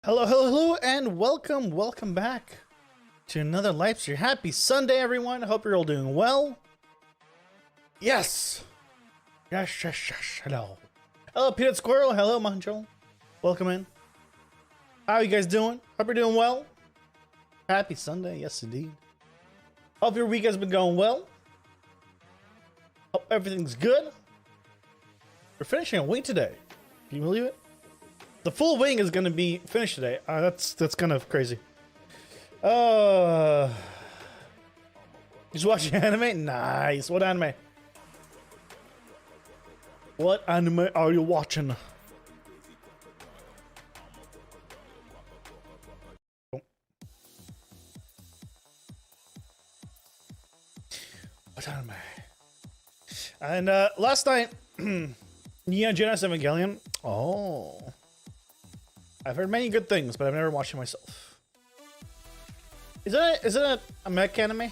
Hello, hello, hello, and welcome back to another live stream. Happy Sunday, everyone. I hope you're all doing well. Yes. Yes. Hello. Hello, Peanut Squirrel. Hello, Manjo. Welcome in. How are you guys doing? Hope you're doing well. Happy Sunday. Yes, indeed. Hope your week has been going well. Hope everything's good. We're finishing a wing today. Can you believe it? The full wing is going to be finished today. That's kind of crazy. Just watching anime? Nice. What anime? What anime are you watching? Oh. What anime? And last night, Neon Genesis Evangelion. Oh. I've heard many good things, but I've never watched it myself. Is it a mech anime? I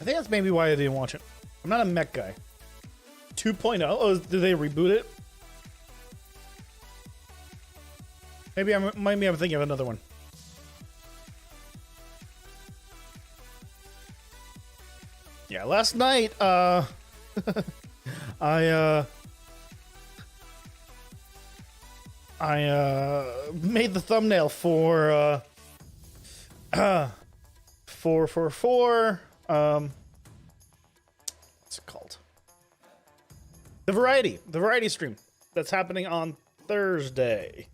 think that's maybe why I didn't watch it. I'm not a mech guy. 2.0? Oh, did they reboot it? Maybe I'm thinking of another one. Yeah, last night, I made the thumbnail for what's it called? The variety stream that's happening on Thursday.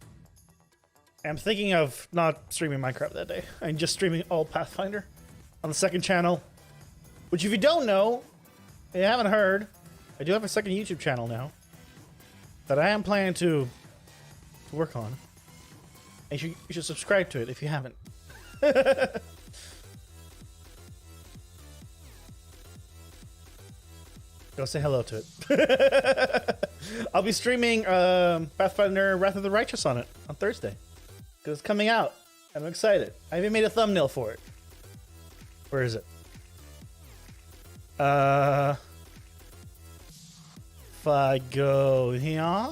I'm thinking of not streaming Minecraft that day. I'm just streaming all Pathfinder on the second channel, which if you don't know, if you haven't heard, I do have a second YouTube channel now that I am planning to work on. And you should subscribe to it if you haven't. Go say hello to it. I'll be streaming Pathfinder Wrath of the Righteous on it on Thursday. Because it's coming out. I'm excited. I even made a thumbnail for it. Where is it? If I go here.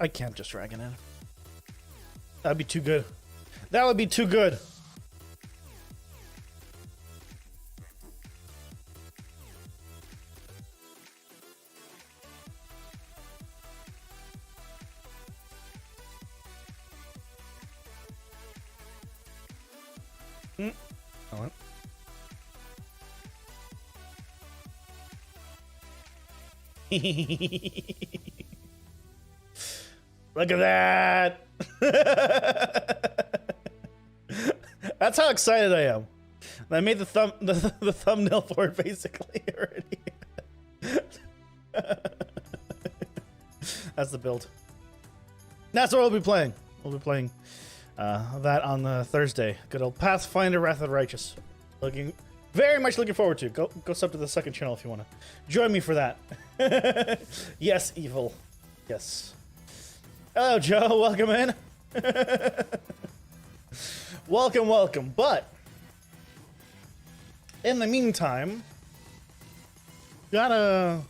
I can't just drag it in. That'd be too good. That would be too good. Hold on. Look at that. That's how excited I am. I made the thumbnail for it basically already. That's the build. That's what we'll be playing. We'll be playing that on Thursday. Good old Pathfinder Wrath of the Righteous. Very much looking forward to. Go sub to the second channel if you want to join me for that. Yes, evil. Yes. Hello, Joe. Welcome in. Welcome. But in the meantime, we gotta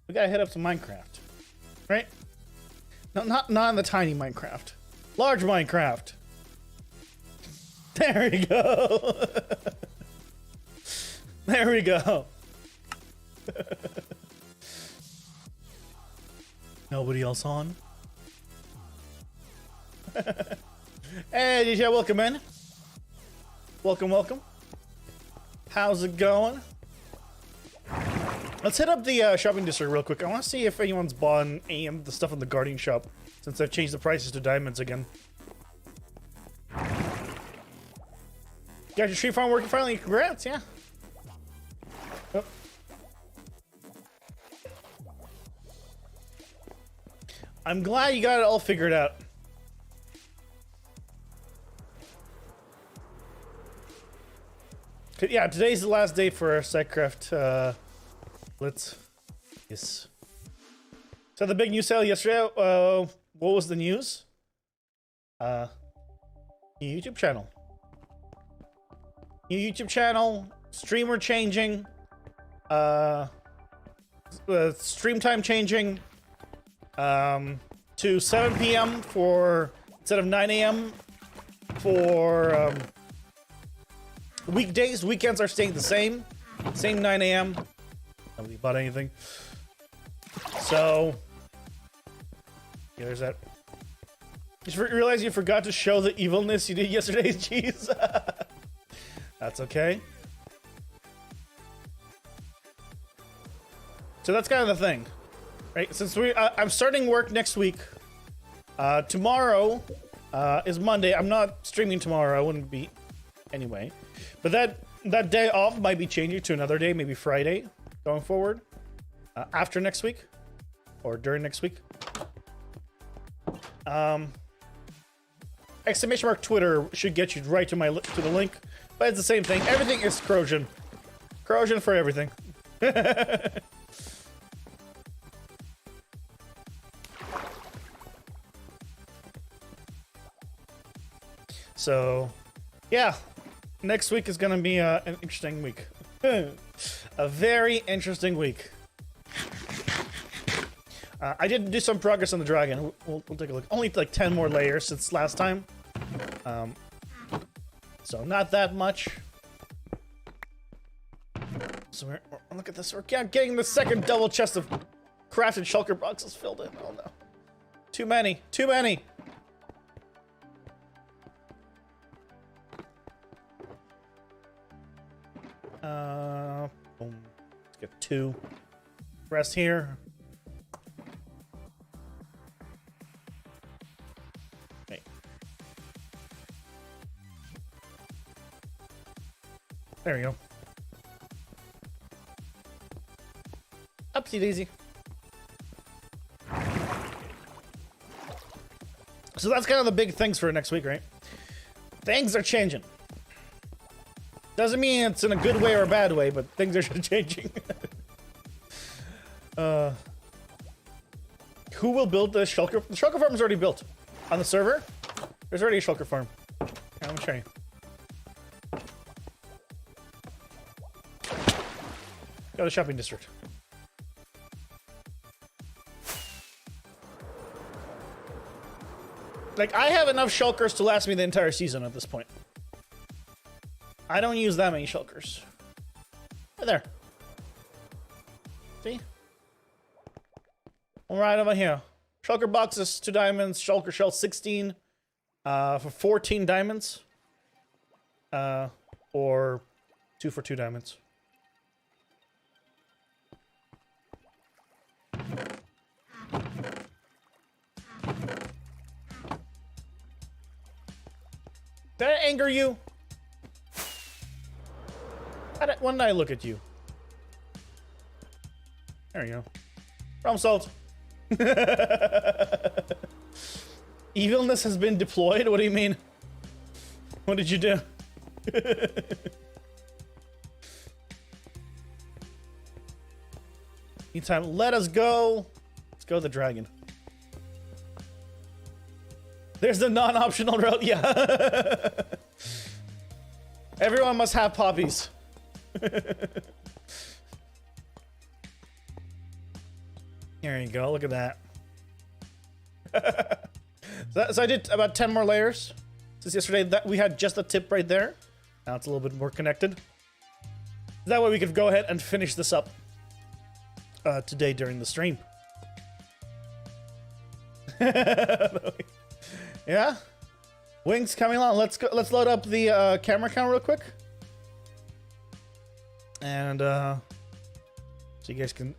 head up to Minecraft, right? No, not in the tiny Minecraft, large Minecraft. There we go. There we go. Nobody else on? Hey, DJ, welcome in. Welcome. How's it going? Let's hit up the shopping district real quick. I want to see if anyone's bought any of the stuff in the Guardian shop since I've changed the prices to diamonds again. Got your street farm working finally. Congrats, yeah. Oh. I'm glad you got it all figured out. Yeah, today's the last day for our PleasantCraft. Yes. So the big news sale yesterday. What was the news? New YouTube channel. Streamer changing. stream time changing to 7 p.m. for instead of 9 a.m. for weekdays. Weekends are staying the same 9 a.m. Nobody bought anything. So yeah, there's that. Just realize you forgot to show the evilness you did yesterday. Jeez. That's okay. So that's kind of the thing, right? Since I'm starting work next week. Tomorrow is Monday. I'm not streaming tomorrow. I wouldn't be anyway. But that day off might be changing to another day, maybe Friday going forward. After next week or during next week. Exclamation mark Twitter should get you right to the link, but it's the same thing. Everything is corrosion. Corrosion for everything. So, yeah, next week is gonna be an interesting week. A very interesting week. I did do some progress on the dragon. We'll take a look. Only like 10 more layers since last time. So not that much. So look at this. We're getting the second double chest of crafted shulker boxes filled in. Oh no. Too many. Too many. Boom. Let's get 2. Rest here. Okay. There we go. Upsy daisy. So that's kind of the big things for next week, right? Things are changing. Doesn't mean it's in a good way or a bad way, but things are changing. Who will build the shulker? The shulker farm is already built. On the server, there's already a shulker farm. Yeah, let me show you. Go to the shopping district. Like, I have enough shulkers to last me the entire season at this point. I don't use that many shulkers. Right there. See? One right over here. Shulker boxes, 2 diamonds. Shulker shell, 16. For 14 diamonds. Or 2 for 2 diamonds. Did I anger you? When did I look at you? There you go. Problem solved. Evilness has been deployed? What do you mean? What did you do? Meantime, let us go. Let's go to the dragon. There's the non-optional route. Yeah. Everyone must have poppies. Here you go. Look at that. So I did about 10 more layers since yesterday. That we had just a tip right there. Now it's a little bit more connected. That way we could go ahead and finish this up today during the stream. Yeah, wings coming along. Let's go. Let's load up the camera count real quick, and so you guys can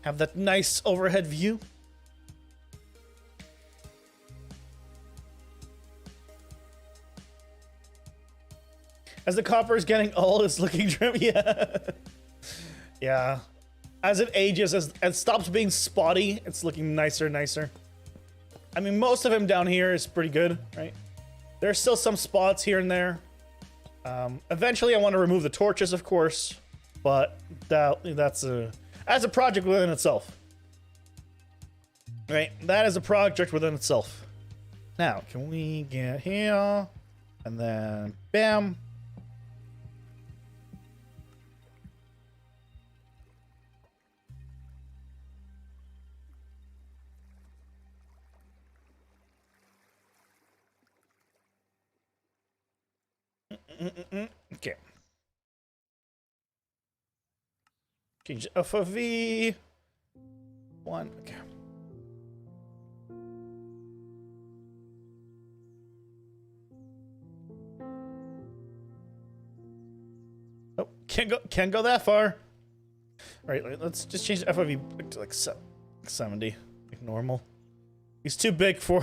have that nice overhead view. As the copper is getting old, it's looking trim. Yeah, yeah. As it ages, as it stops being spotty, it's looking nicer and nicer. I mean, most of him down here is pretty good, right? There's still some spots here and there. Eventually, I want to remove the torches, of course, but that's a project within itself. Right? That is a project within itself. Now, can we get here? And then, bam. Okay. Change FOV. 1. Okay. Oh, can't go that far. All right, let's just change the FOV to like 70, like normal. He's too big for.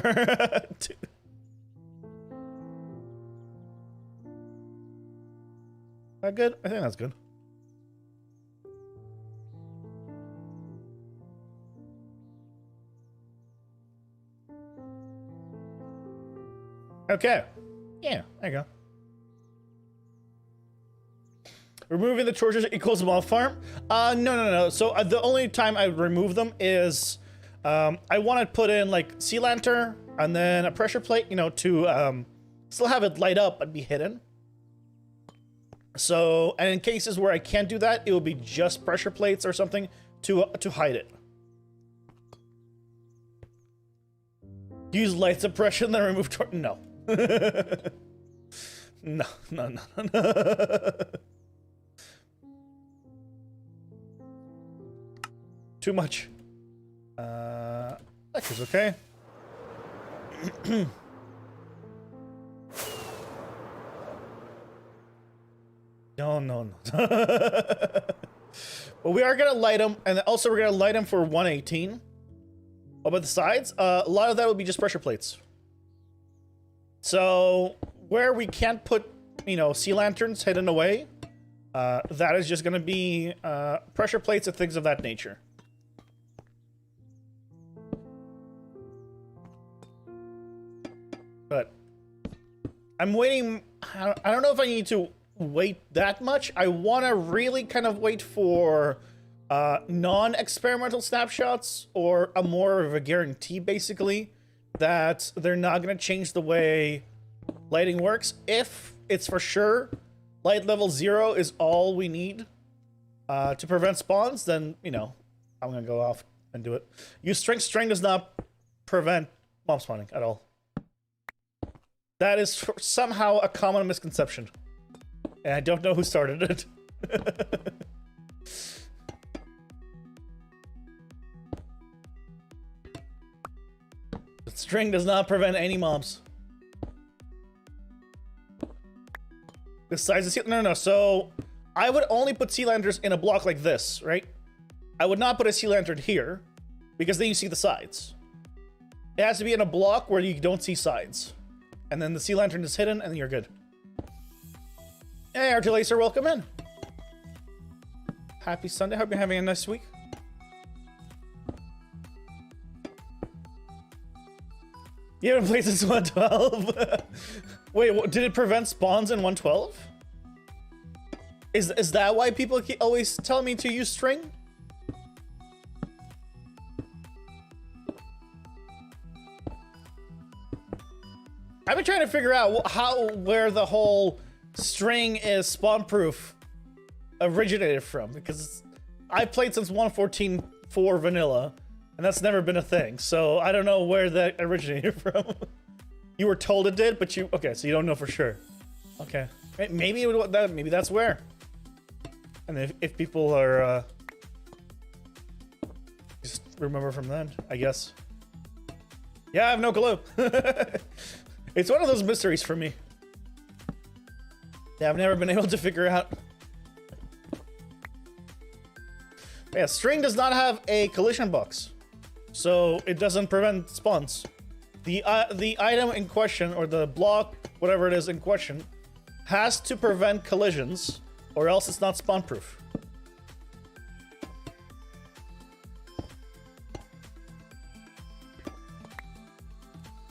That good? I think that's good. Okay. Yeah, there you go. Removing the torches equals mob farm? No. So the only time I remove them is I want to put in like sea lantern and then a pressure plate, you know, to still have it light up but be hidden. So, and in cases where I can't do that, it will be just pressure plates or something to hide it. Use light suppression, then remove no. No. Too much. That is okay. No. Well, we are gonna light them, and also we're gonna light them for 118. What about the sides? A lot of that will be just pressure plates. So where we can't put, you know, sea lanterns hidden away, that is just gonna be pressure plates and things of that nature. But I'm waiting. I don't know if I need to wait that much. I want to really kind of wait for non-experimental snapshots or a more of a guarantee, basically, that they're not going to change the way lighting works. If it's for sure light level 0 is all we need to prevent spawns, then, you know, I'm going to go off and do it. Use string. String does not prevent mob spawning at all. That is somehow a common misconception. And I don't know who started it. But string does not prevent any mobs. The size of sea... No. So, I would only put sea lanterns in a block like this, right? I would not put a sea lantern here, because then you see the sides. It has to be in a block where you don't see sides. And then the sea lantern is hidden, and then you're good. Hey, RT Lacer, welcome in. Happy Sunday. Hope you're having a nice week. You haven't played since 112? Wait, what, did it prevent spawns in 112? Is that why people always tell me to use string? I've been trying to figure out where the whole string is spawn proof originated from, because I played since 1.14.4 vanilla, and that's never been a thing. So I don't know where that originated from. You were told it did, but okay, so you don't know for sure. Okay, maybe that's where. And if people are just remember from then, I guess. Yeah, I have no clue. It's one of those mysteries for me. Yeah, I've never been able to figure out. Yeah, string does not have a collision box, so it doesn't prevent spawns. The item in question, or the block, whatever it is in question, has to prevent collisions, or else it's not spawn proof.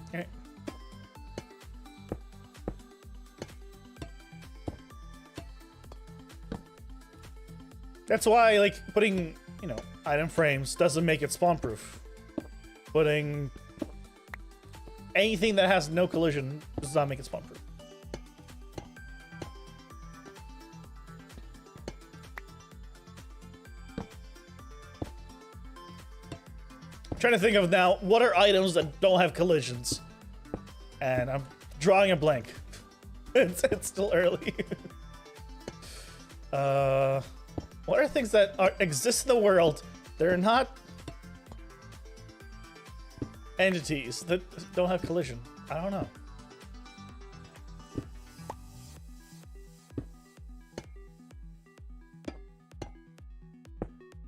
Okay. That's why, like, putting, you know, item frames doesn't make it spawn proof. Putting anything that has no collision does not make it spawn proof. I'm trying to think of now, what are items that don't have collisions? And I'm drawing a blank. It's still early. What are things that exist in the world? They're not entities that don't have collision. I don't know.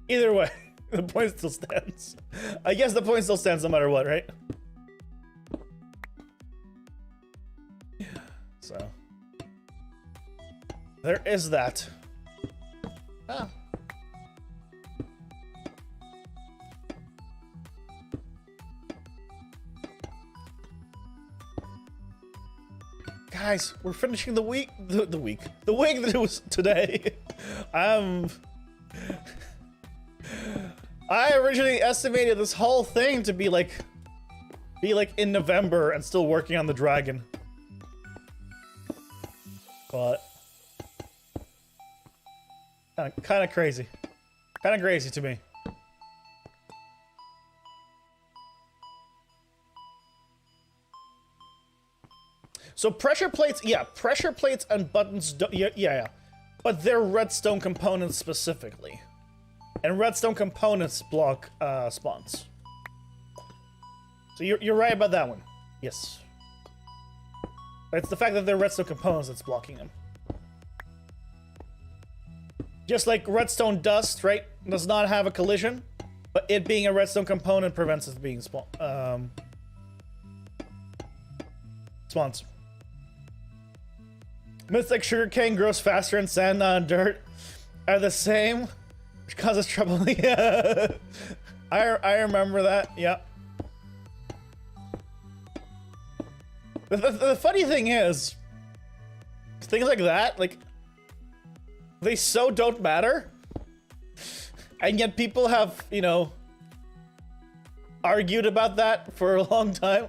Either way, the point still stands. I guess the point still stands no matter what, right? So there is that. Ah. Guys, we're finishing the week. The week that it was today. I originally estimated this whole thing to be like in November and still working on the dragon. But kind of crazy. Kind of crazy to me. So pressure plates, yeah, pressure plates and buttons, yeah. But they're redstone components specifically. And redstone components block spawns. So you're right about that one. Yes. It's the fact that they're redstone components that's blocking them. Just like redstone dust, right, does not have a collision, but it being a redstone component prevents it being spawns. Myths like sugarcane grows faster in sand, not in dirt, are the same, which causes trouble. Yeah, I remember that. Yeah. The funny thing is, things like that, like, they so don't matter, and yet people have, you know, argued about that for a long time.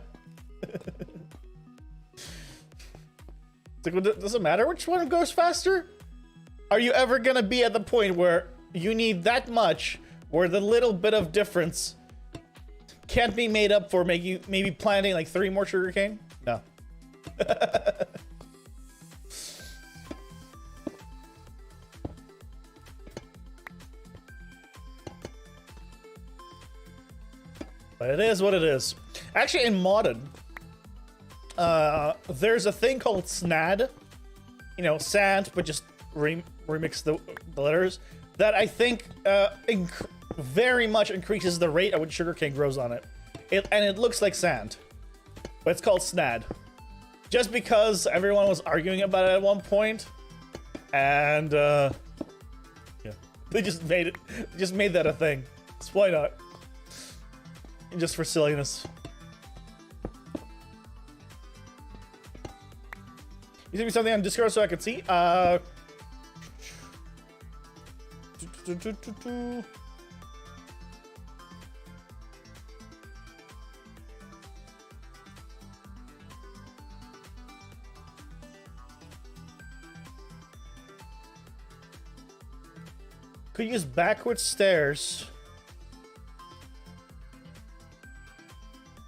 It's like, does it matter which one goes faster? Are you ever gonna be at the point where you need that much, where the little bit of difference can't be made up for maybe planting like 3 more sugarcane? No. But it is what it is. Actually, in modded, there's a thing called SNAD. You know, sand, but just remix the letters. That I think very much increases the rate at which sugarcane grows on it. And it looks like sand. But it's called SNAD. Just because everyone was arguing about it at one point. And, yeah. They just made it. Just made that a thing. So why not? Just for silliness. You send me something on Discord so I can see? Could use backwards stairs.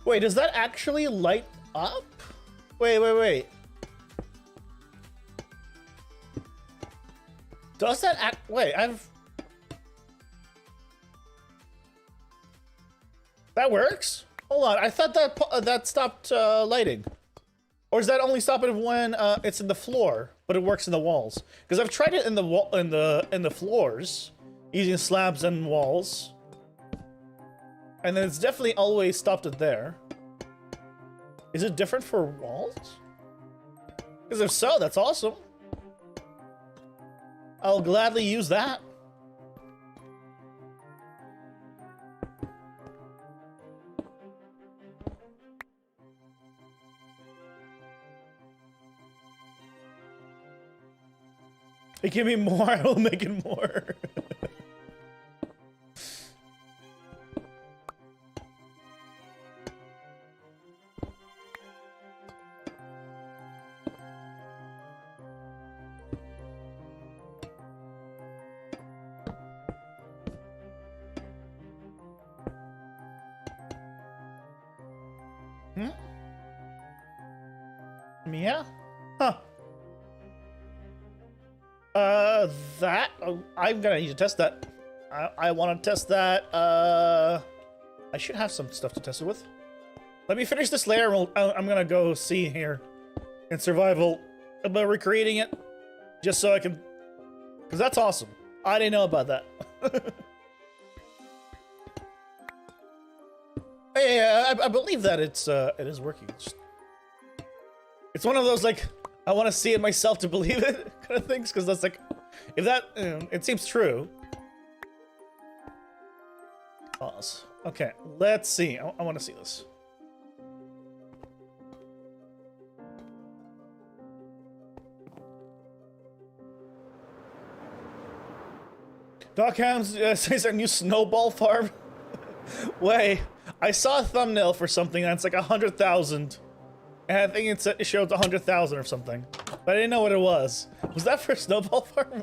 Wait, does that actually light up? Wait. Does that act? Wait, that works? Hold on, I thought that stopped lighting. Or does that only stop it when it's in the floor, but it works in the walls? Because I've tried it in the floors, using slabs and walls. And then it's definitely always stopped it there. Is it different for walls? Because if so, that's awesome. I'll gladly use that. It give me more, I will make it more. Yeah? Huh. That I'm gonna need to test that. I want to test that. I should have some stuff to test it with. Let me finish this layer. I'm gonna go see here in survival about recreating it, just so I can, because that's awesome. I didn't know about that. Yeah, I believe that it is working. It's one of those like I want to see it myself to believe it kind of things, because that's like if that it seems true. Pause. Okay, let's see. I want to see this. Doc Hams says a new snowball farm. Wait, I saw a thumbnail for something that's like 100,000. And I think it showed 100,000 or something. But I didn't know what it was. Was that for a snowball farm?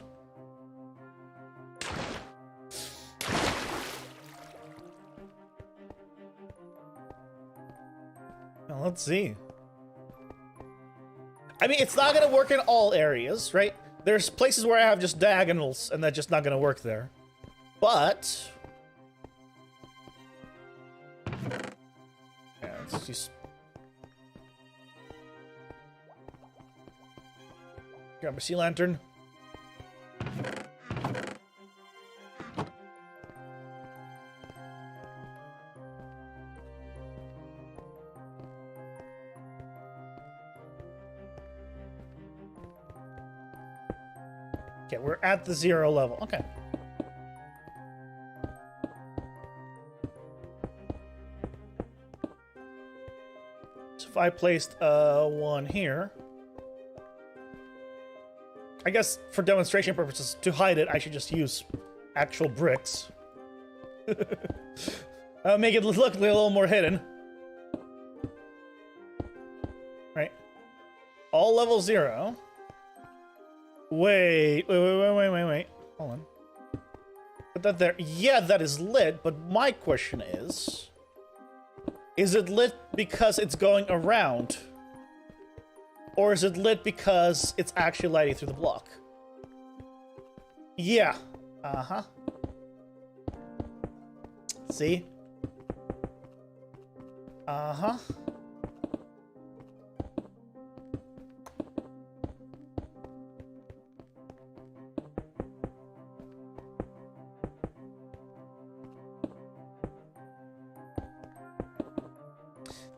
Well, let's see. I mean, it's not going to work in all areas, right? There's places where I have just diagonals, and that's just not going to work there. But... yeah, let's just... grab a sea lantern. Okay, we're at the 0 level. Okay. So if I placed one here, I guess for demonstration purposes, to hide it, I should just use actual bricks. Make it look a little more hidden. Right. All level 0. Wait. Hold on. Put that there. Yeah, that is lit, but my question is it lit because it's going around? Or is it lit because it's actually lighting through the block? Yeah. Uh-huh. See? Uh-huh.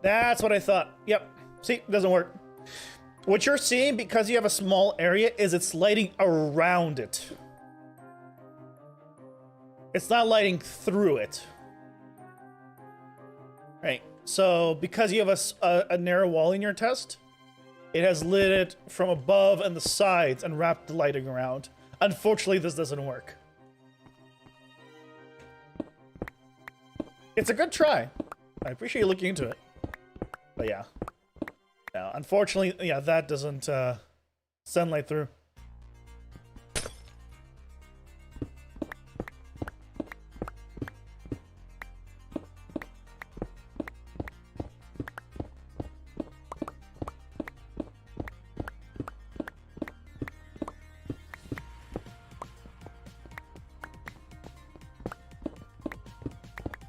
That's what I thought. Yep. See, it doesn't work. What you're seeing, because you have a small area, is it's lighting around it. It's not lighting through it. Right. So, because you have a narrow wall in your test, it has lit it from above and the sides and wrapped the lighting around. Unfortunately, this doesn't work. It's a good try. I appreciate you looking into it. But yeah. No, unfortunately, yeah, that doesn't send light through.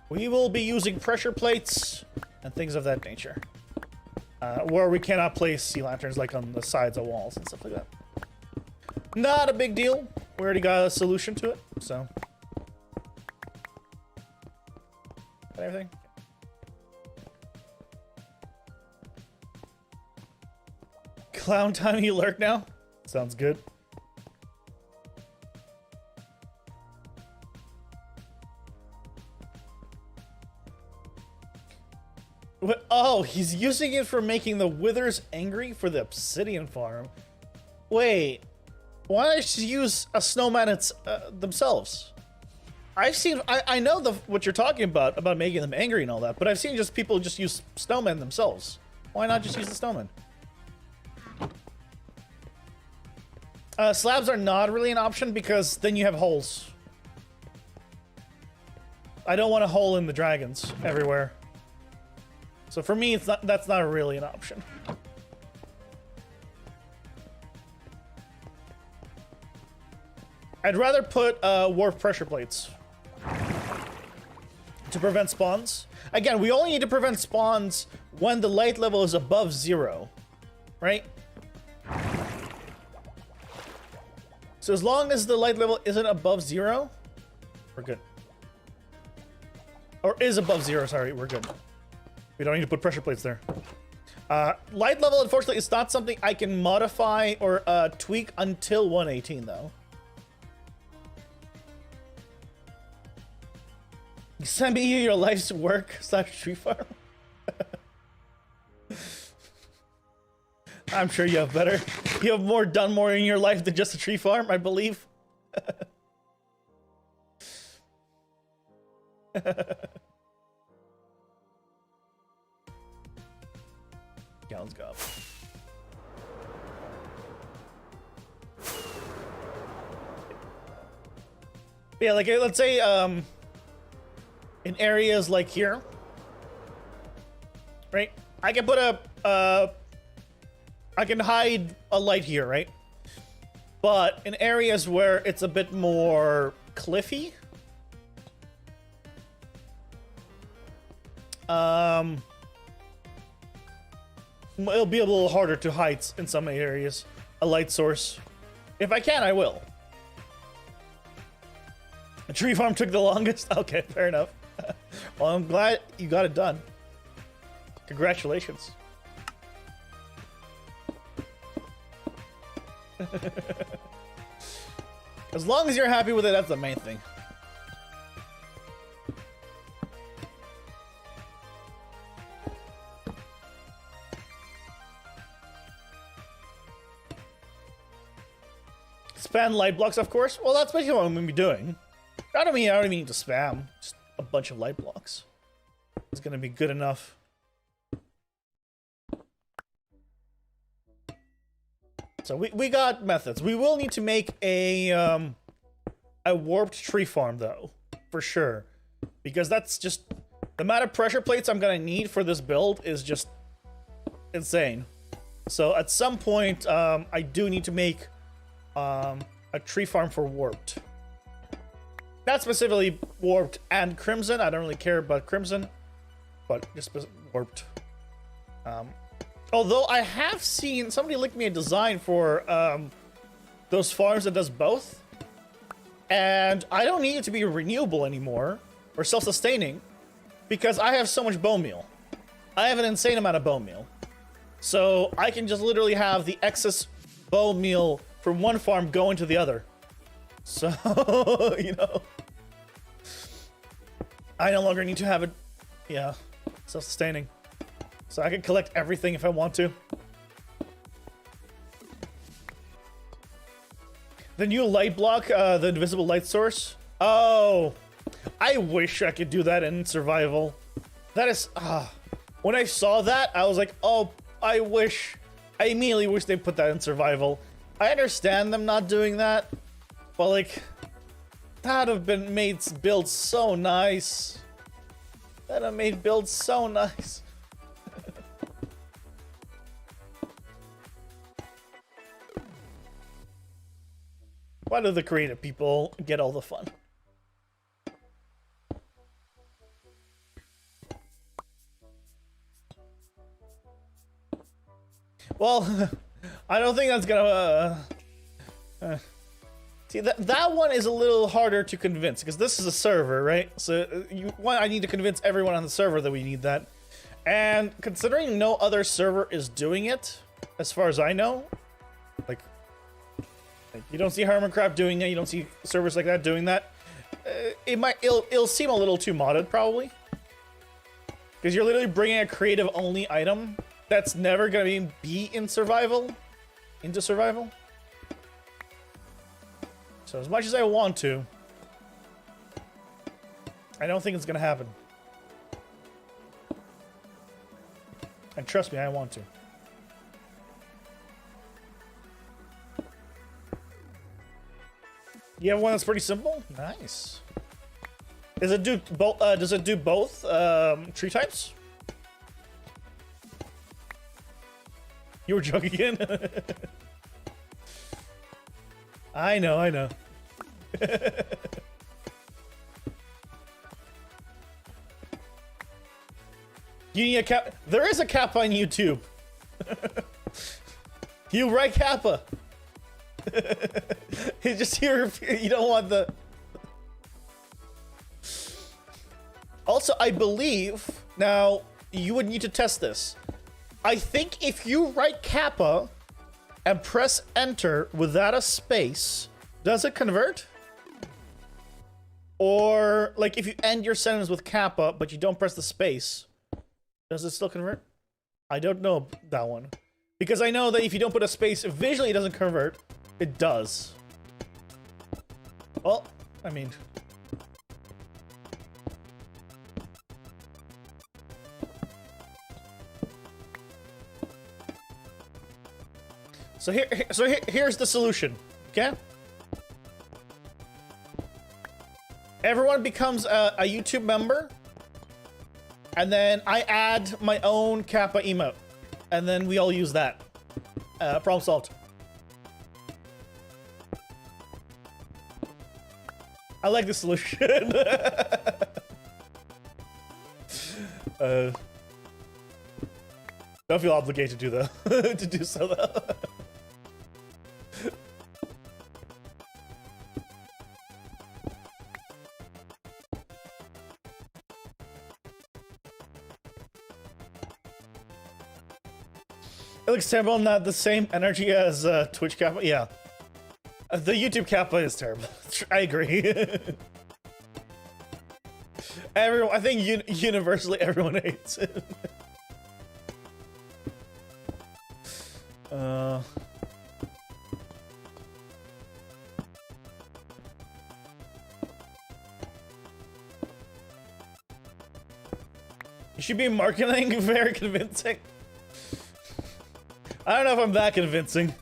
We will be using pressure plates and things of that nature. Where we cannot place sea lanterns like on the sides of walls and stuff like that. Not a big deal. We already got a solution to it, so. Got everything? Clown time, you lurk now? Sounds good. What? Oh, he's using it for making the withers angry for the obsidian farm. Wait, why don't I just use a snowman themselves? I've seen, I know what you're talking about making them angry and all that, but I've seen just people just use snowmen themselves. Why not just use the snowman? Slabs are not really an option because then you have holes. I don't want a hole in the dragons everywhere. So for me, that's not really an option. I'd rather put warp pressure plates to prevent spawns. Again, we only need to prevent spawns when the light level is above 0, right? So as long as the light level isn't above 0, we're good. Or is above 0, sorry, we're good. We don't need to put pressure plates there. Light level, unfortunately, is not something I can modify or tweak until 118, though. Send me your life's work / tree farm. I'm sure you have better. You have done more in your life than just a tree farm, I believe. Yeah, let's go. Yeah, like let's say in areas like here, right? I can put I can hide a light here, right? But in areas where it's a bit more cliffy, it'll be a little harder to hide in some areas a light source. If I can, I will. A tree farm took the longest? Okay, fair enough. Well, I'm glad you got it done. Congratulations. As long as you're happy with it, that's the main thing. Spam light blocks, of course. Well, that's basically what I'm gonna be doing. I don't mean to spam. Just a bunch of light blocks. It's gonna be good enough. So we got methods. We will need to make a warped tree farm, though, for sure, because that's just the amount of pressure plates I'm gonna need for this build is just insane. So at some point, I do need to make a tree farm for warped. Not specifically warped and crimson. I don't really care about crimson, but just warped. Although I have seen somebody linked me a design for those farms that does both, and I don't need it to be renewable anymore or self-sustaining because I have so much bone meal. I have an insane amount of bone meal, so I can just literally have the excess bone meal from one farm go into the other. So you know, I no longer need to have it, yeah, self-sustaining. So I can collect everything if I want to. The new light block, the invisible light source. Oh, I wish I could do that in survival. That is, when I saw that, I was like, oh, I immediately wish they put that in survival. I understand them not doing that, but like, that'd have been made build so nice. That'd have made build so nice. Why do the creative people get all the fun? Well, I don't think that's gonna... See, that one is a little harder to convince, because this is a server, right? So, I need to convince everyone on the server that we need that. And considering no other server is doing it, as far as I know, like you don't see PleasantCraft doing it, you don't see servers like that doing that. It'll seem a little too modded, probably. Because you're literally bringing a creative-only item that's never gonna be in survival, into survival. So as much as I want to, I don't think it's gonna happen. And trust me, I want to. You have one that's pretty simple? Nice. Does it do both? Does it do both tree types? You were joking again. I know. You need a cap. There is a kappa on YouTube. You write kappa. It's just here. You don't want the. Also, I believe now you would need to test this. I think if you write kappa and press enter without a space, does it convert? Or like if you end your sentence with kappa but you don't press the space, does it still convert? I don't know that one. Because I know that if you don't put a space, visually it doesn't convert. It does. Well, I mean... here's the solution, okay? Everyone becomes a YouTube member, and then I add my own kappa emote, and then we all use that. Problem solved. I like the solution. Don't feel obligated to do though. To do so though. It looks terrible, not the same energy as Twitch Kappa. Yeah. The YouTube Kappa is terrible. I agree. Everyone, I think universally everyone hates it. You should be marketing very convincing. I don't know if I'm that convincing.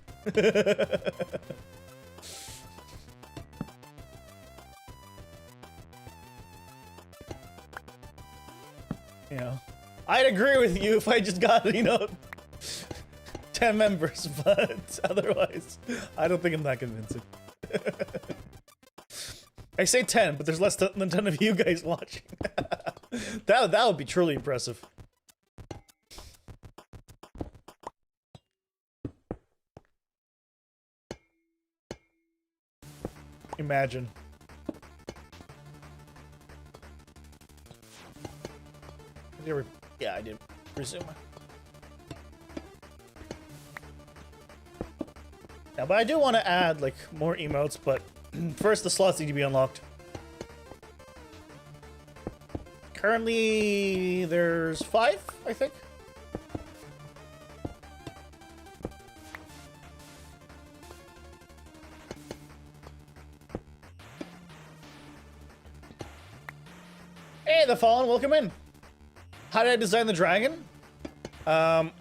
You know, I'd agree with you if I just got, you know, 10 members, but otherwise, I don't think I'm that convincing. I say 10, but there's less than 10 of you guys watching. That would be truly impressive. Imagine. Yeah, I did resume. Yeah, but I do want to add like more emotes, but first the slots need to be unlocked. Currently, there's 5, I think. Hey, the Fallen, welcome in. How did I design the dragon? In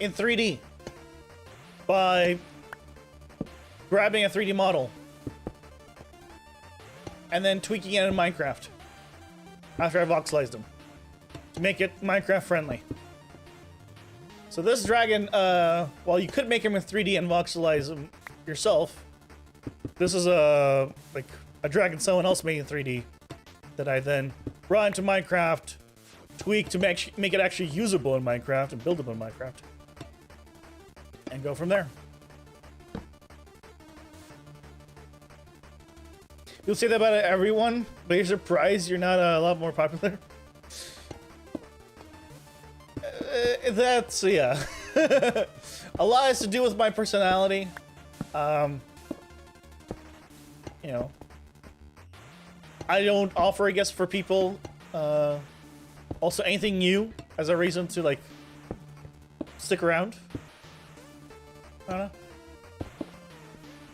3D. By grabbing a 3D model. And then tweaking it in Minecraft. After I voxelized him. To make it Minecraft friendly. So this dragon, while you could make him in 3D and voxelize him yourself, this is a dragon someone else made in 3D. That I then brought into Minecraft, tweak to make it actually usable in Minecraft and buildable in Minecraft, and go from there. You'll say that about everyone, but you're surprised you're not a lot more popular. That's yeah. A lot has to do with my personality. You know. I don't offer, I guess, for people, also anything new as a reason to, like, stick around. I don't know.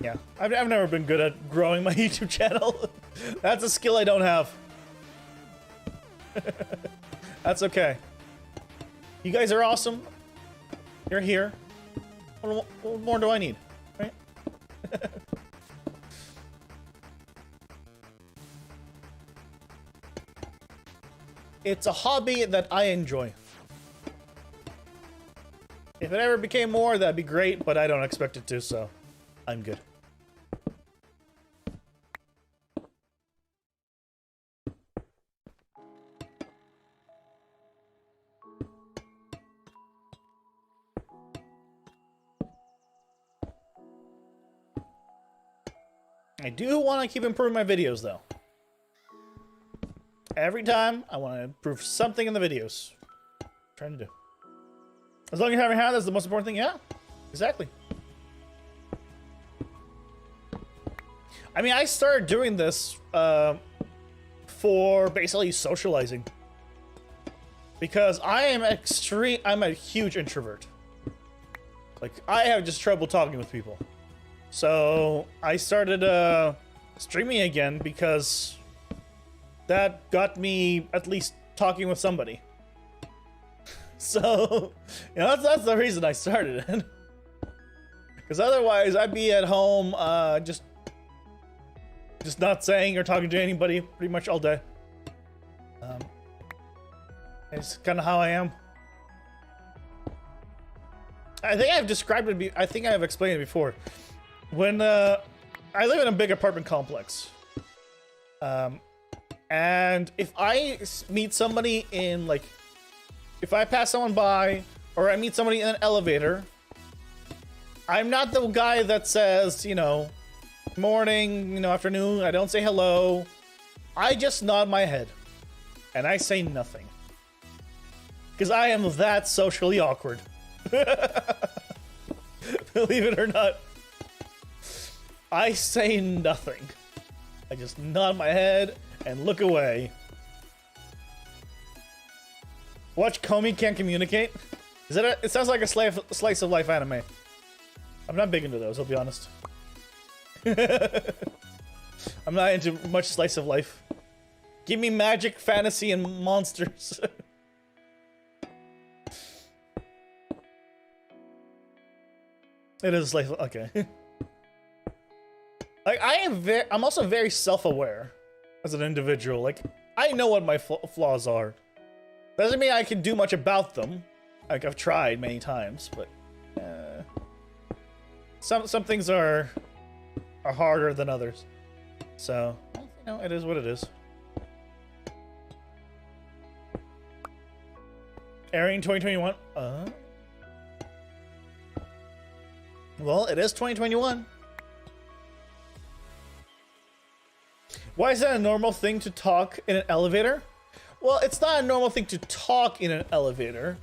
Yeah, I've never been good at growing my YouTube channel. That's a skill I don't have. That's okay. You guys are awesome. You're here. What more do I need, right? It's a hobby that I enjoy. If it ever became more, that'd be great, but I don't expect it to, so I'm good. I do want to keep improving my videos, though. Every time, I want to improve something in the videos. I'm trying to do. As long as you're having hand, that's the most important thing. Yeah, exactly. I mean, I started doing this for basically socializing. Because I'm a huge introvert. Like, I have just trouble talking with people. So, I started streaming again because that got me at least talking with somebody. So, you know, that's the reason I started it. Because otherwise, I'd be at home just not saying or talking to anybody pretty much all day. It's kind of how I am. I think I've described it. I think I've explained it before. When I live in a big apartment complex, and if I meet somebody in like, if I pass someone by or I meet somebody in an elevator, I'm not the guy that says, you know, morning, you know, afternoon. I don't say hello. I just nod my head, and I say nothing. Because I am that socially awkward. Believe it or not. I say nothing. I just nod my head and look away. Watch Comey Can't Communicate. Is that it sounds like a slice of life anime. I'm not big into those, I'll be honest. I'm not into much slice of life. Give me magic, fantasy, and monsters. It is like, okay. Like, I'm also very self-aware as an individual. Like, I know what my flaws are. Doesn't mean I can do much about them. Like, I've tried many times, but some things are harder than others. So, you know, it is what it is. Airing 2021. Well, it is 2021. Why is that a normal thing to talk in an elevator? Well, it's not a normal thing to talk in an elevator.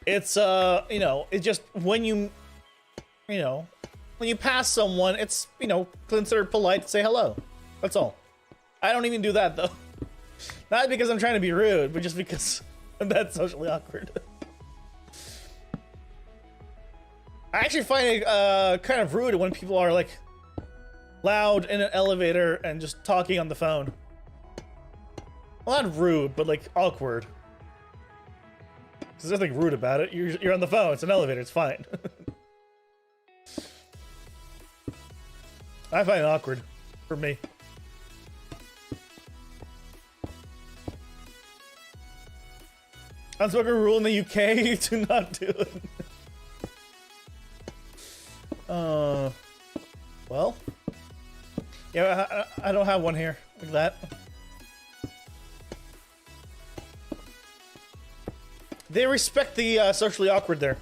It's, you know, it's just when you pass someone, it's, you know, considered polite to say hello. That's all. I don't even do that, though. Not because I'm trying to be rude, but just because that's socially awkward. I actually find it kind of rude when people are like loud in an elevator and just talking on the phone. Well, not rude, but like awkward. There's nothing rude about it. You're on the phone. It's an elevator. It's fine. I find it awkward for me. Unspoken rule in the UK: do not do it. Well, yeah, I don't have one here like that. They respect the socially awkward there.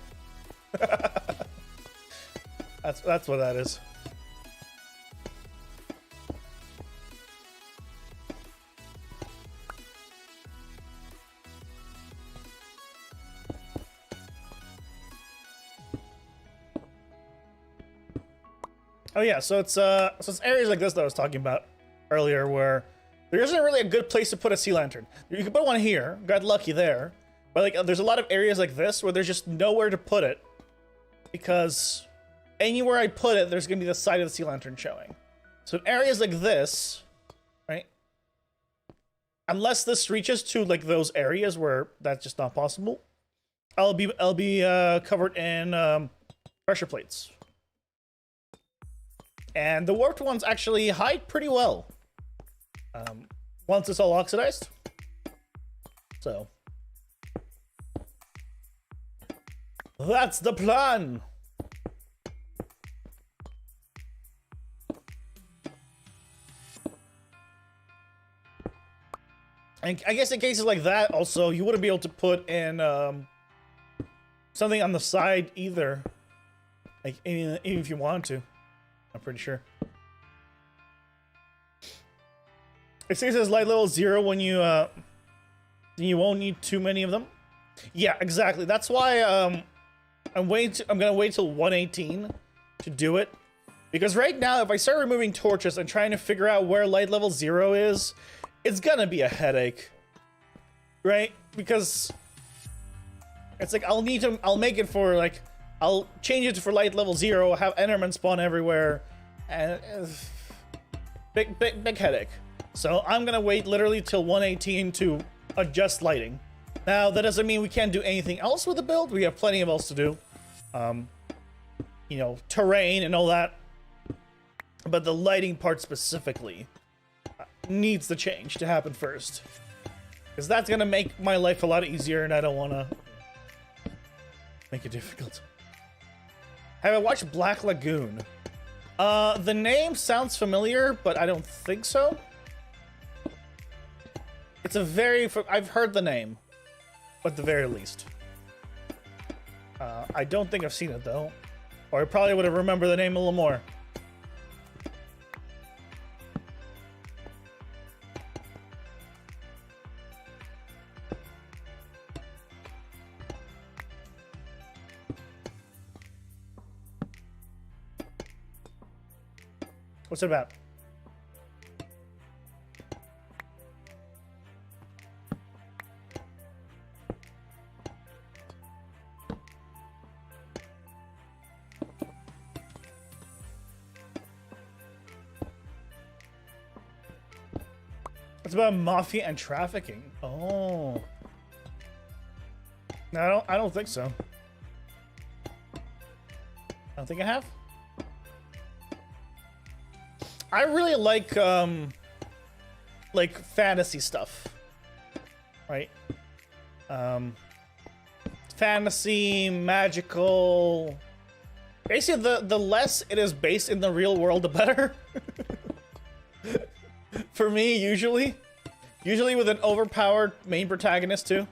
That's what that is. Oh yeah, so it's areas like this that I was talking about earlier where there isn't really a good place to put a sea lantern. You could put one here, got lucky there, but like there's a lot of areas like this where there's just nowhere to put it because anywhere I put it, there's gonna be the side of the sea lantern showing. So in areas like this, right? Unless this reaches to like those areas where that's just not possible, I'll be covered in pressure plates. And the warped ones actually hide pretty well once it's all oxidized. So that's the plan. And I guess in cases like that, also, you wouldn't be able to put in something on the side either, like even if you wanted to. I'm pretty sure. It says light level 0 when you won't need too many of them. Yeah, exactly. That's why I'm gonna wait till 118 to do it. Because right now, if I start removing torches and trying to figure out where light level 0 is, it's gonna be a headache. Right? Because it's like I'll make it for like, I'll change it for light level 0, have Enderman spawn everywhere, and big headache. So I'm gonna wait literally till 118 to adjust lighting. Now, that doesn't mean we can't do anything else with the build. We have plenty of else to do. You know, terrain and all that. But the lighting part specifically needs the change to happen first. Because that's going to make my life a lot easier, and I don't want to make it difficult. Have I watched Black Lagoon? The name sounds familiar, but I don't think so. It's a very... I've heard the name, at the very least. I don't think I've seen it, though. Or I probably would have remembered the name a little more. What's it about? It's about mafia and trafficking. Oh. No, I don't think so. I don't think I have. I really like fantasy stuff, right? Fantasy, magical. Basically, the less it is based in the real world, the better. For me, usually with an overpowered main protagonist too.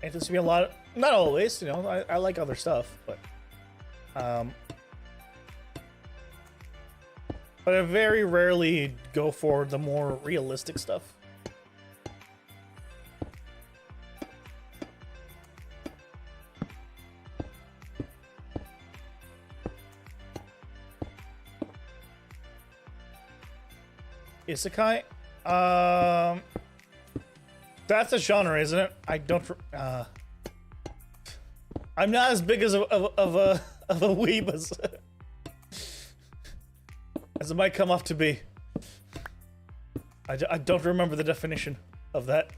It has to be a lot. Not always, you know. I like other stuff, but I very rarely go for the more realistic stuff. Isekai? That's a genre, isn't it? I don't. I'm not as big as of a weeb as it might come off to be. I don't remember the definition of that.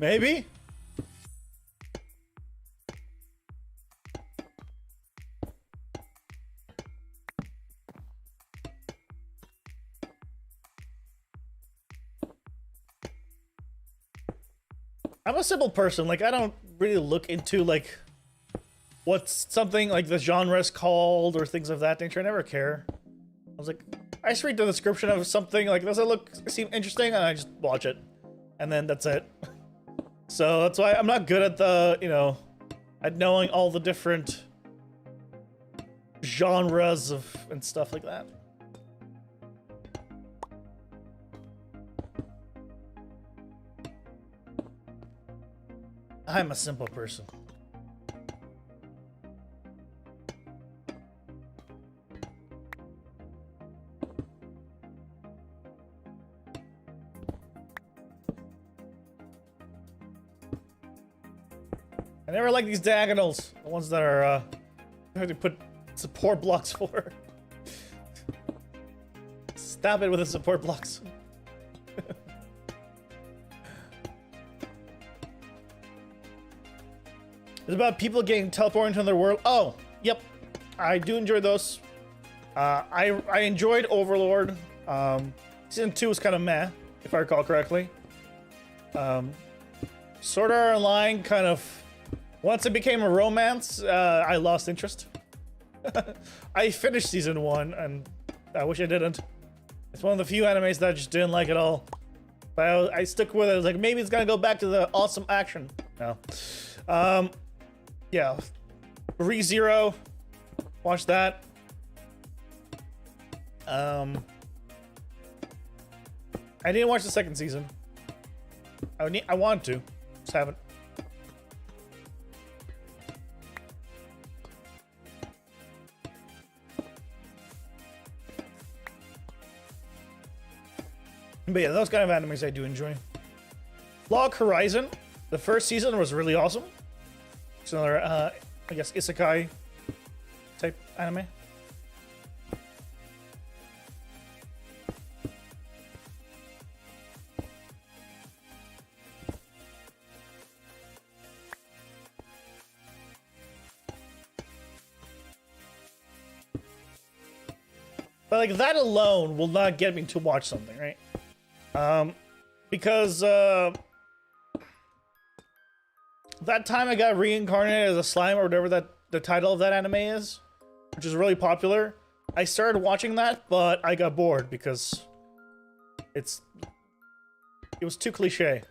Maybe? I'm a simple person. Like, I don't really look into, like, what's something like the genre is called or things of that nature. I never care. I was like, I just read the description of something, like, does it seem interesting? And I just watch it. And then that's it. So that's why I'm not good at the, you know, at knowing all the different genres of and stuff like that. I'm a simple person. I never like these diagonals, the ones that are you have to put support blocks for. Stop it with the support blocks. It's about people getting teleported into another world. Oh, yep. I do enjoy those. I enjoyed Overlord. Season 2 was kind of meh, if I recall correctly. Sword Art Online kind of... Once it became a romance, I lost interest. I finished Season 1, and I wish I didn't. It's one of the few animes that I just didn't like at all. But I stuck with it. I was like, maybe it's gonna go back to the awesome action. No. Yeah, ReZero, Watch that. I didn't watch the second season. I wanted to, just haven't. But yeah, those kind of animes I do enjoy. Log Horizon, the first season was really awesome. It's another, I guess, isekai type anime. But like that alone will not get me to watch something, right? Because that time I got reincarnated as a slime or whatever that the title of that anime is, which is really popular. I started watching that, but I got bored because it was too cliche.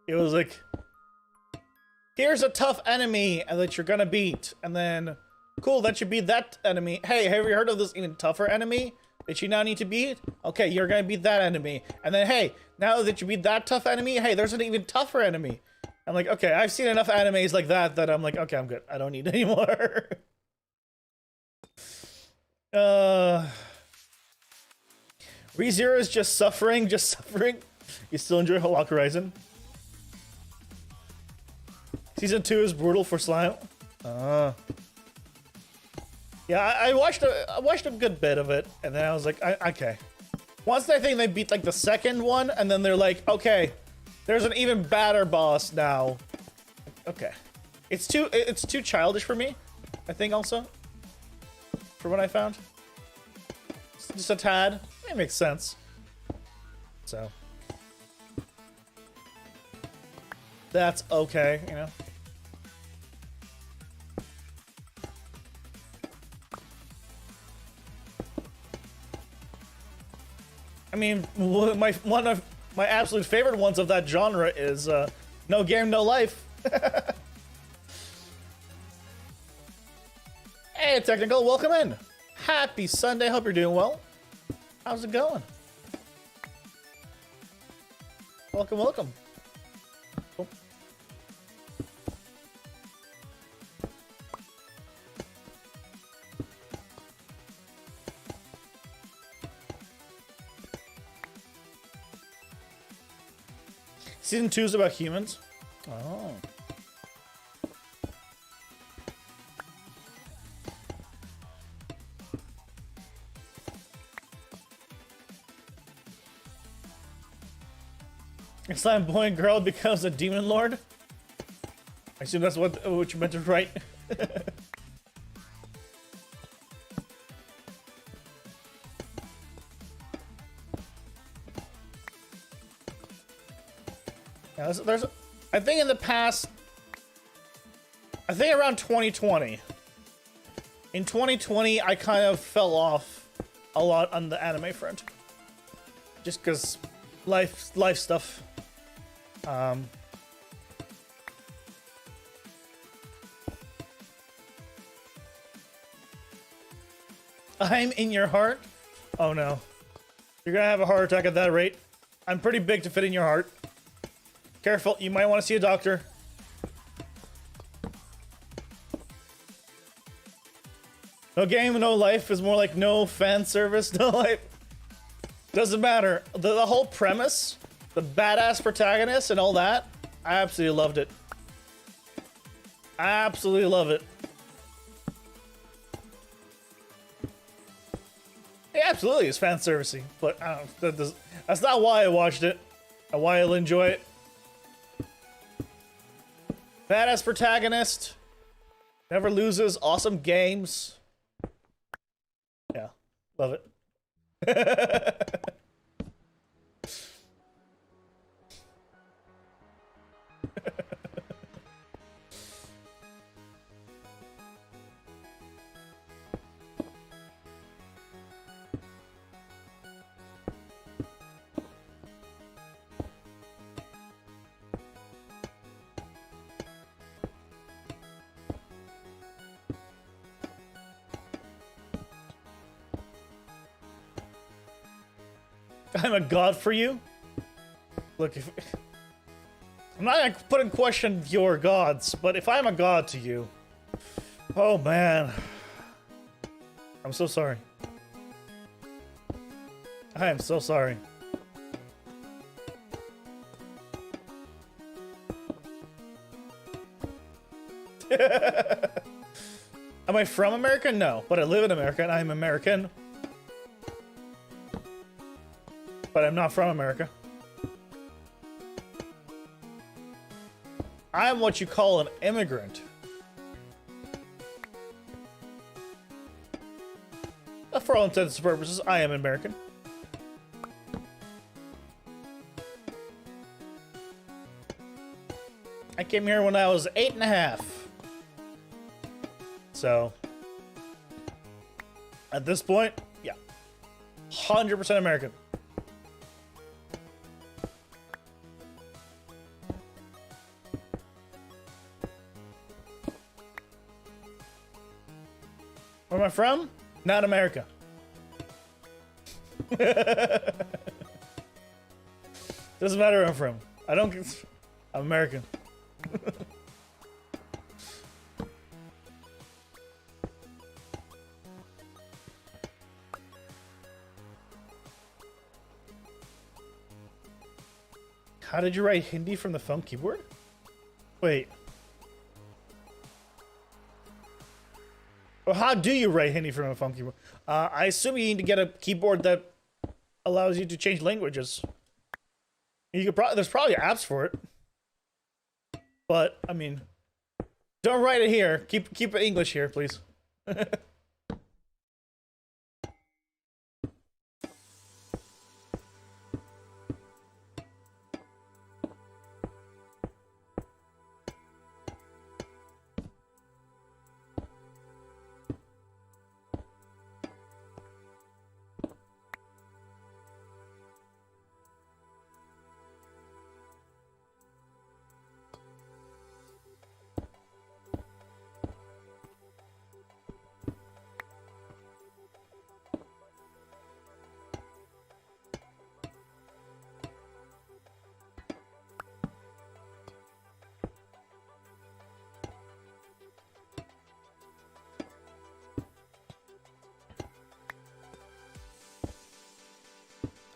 It was like, here's a tough enemy that you're gonna beat, and then cool, that you beat that enemy. Hey, have you heard of this even tougher enemy that you now need to beat? Okay, you're gonna beat that enemy. And then, hey, now that you beat that tough enemy, hey, there's an even tougher enemy. I'm like, okay, I've seen enough animes like that I'm like, okay, I'm good. I don't need any more. ReZero is just suffering. You still enjoy Log Horizon? Season 2 is brutal for slime. Yeah, I watched a good bit of it, and then I was like, okay. Once I think they beat like the second one, and then they're like, okay, there's an even badder boss now. Okay, it's too childish for me, I think also. For what I found, just a tad. It makes sense. So that's okay, you know. I mean, one of my absolute favorite ones of that genre is No Game, No Life. Hey, Technical, welcome in. Happy Sunday, hope you're doing well. How's it going? Welcome, welcome. Cool. Season 2 is about humans. Oh. A slime boy and girl becomes a demon lord. I assume that's what you meant to write. Yeah, there's I think in the past, I think around 2020. In 2020, I kind of fell off a lot on the anime front, just because life stuff. I'm in your heart. Oh no, you're gonna have a heart attack at that rate. I'm pretty big to fit in your heart. Careful, you might want to see a doctor. No game, no life is more like no fan service, no life. Doesn't matter. The whole premise, the badass protagonist and all that, I absolutely loved it. I absolutely love it. It absolutely is fan servicey, but that's not why I watched it. And why I'll enjoy it. Badass protagonist, never loses, awesome games. Yeah, love it. I'm a god for you. Look, if I'm not gonna put in question your gods, but if I'm a god to you, oh man, I'm so sorry. I am so sorry. Am I from America? No, but I live in America and I'm American. But I'm not from America. I'm what you call an immigrant. For all intents and purposes, I am American. I came here when I was 8.5. So, at this point, yeah, 100% American. Where am I from? Not America. Doesn't matter where I'm from. I'm American. How did you write Hindi from the phone keyboard? Wait. Well, how do you write Hindi from a phone keyboard? I assume you need to get a keyboard that allows you to change languages. You could there's probably apps for it. But, I mean, don't write it here. Keep it English here, please.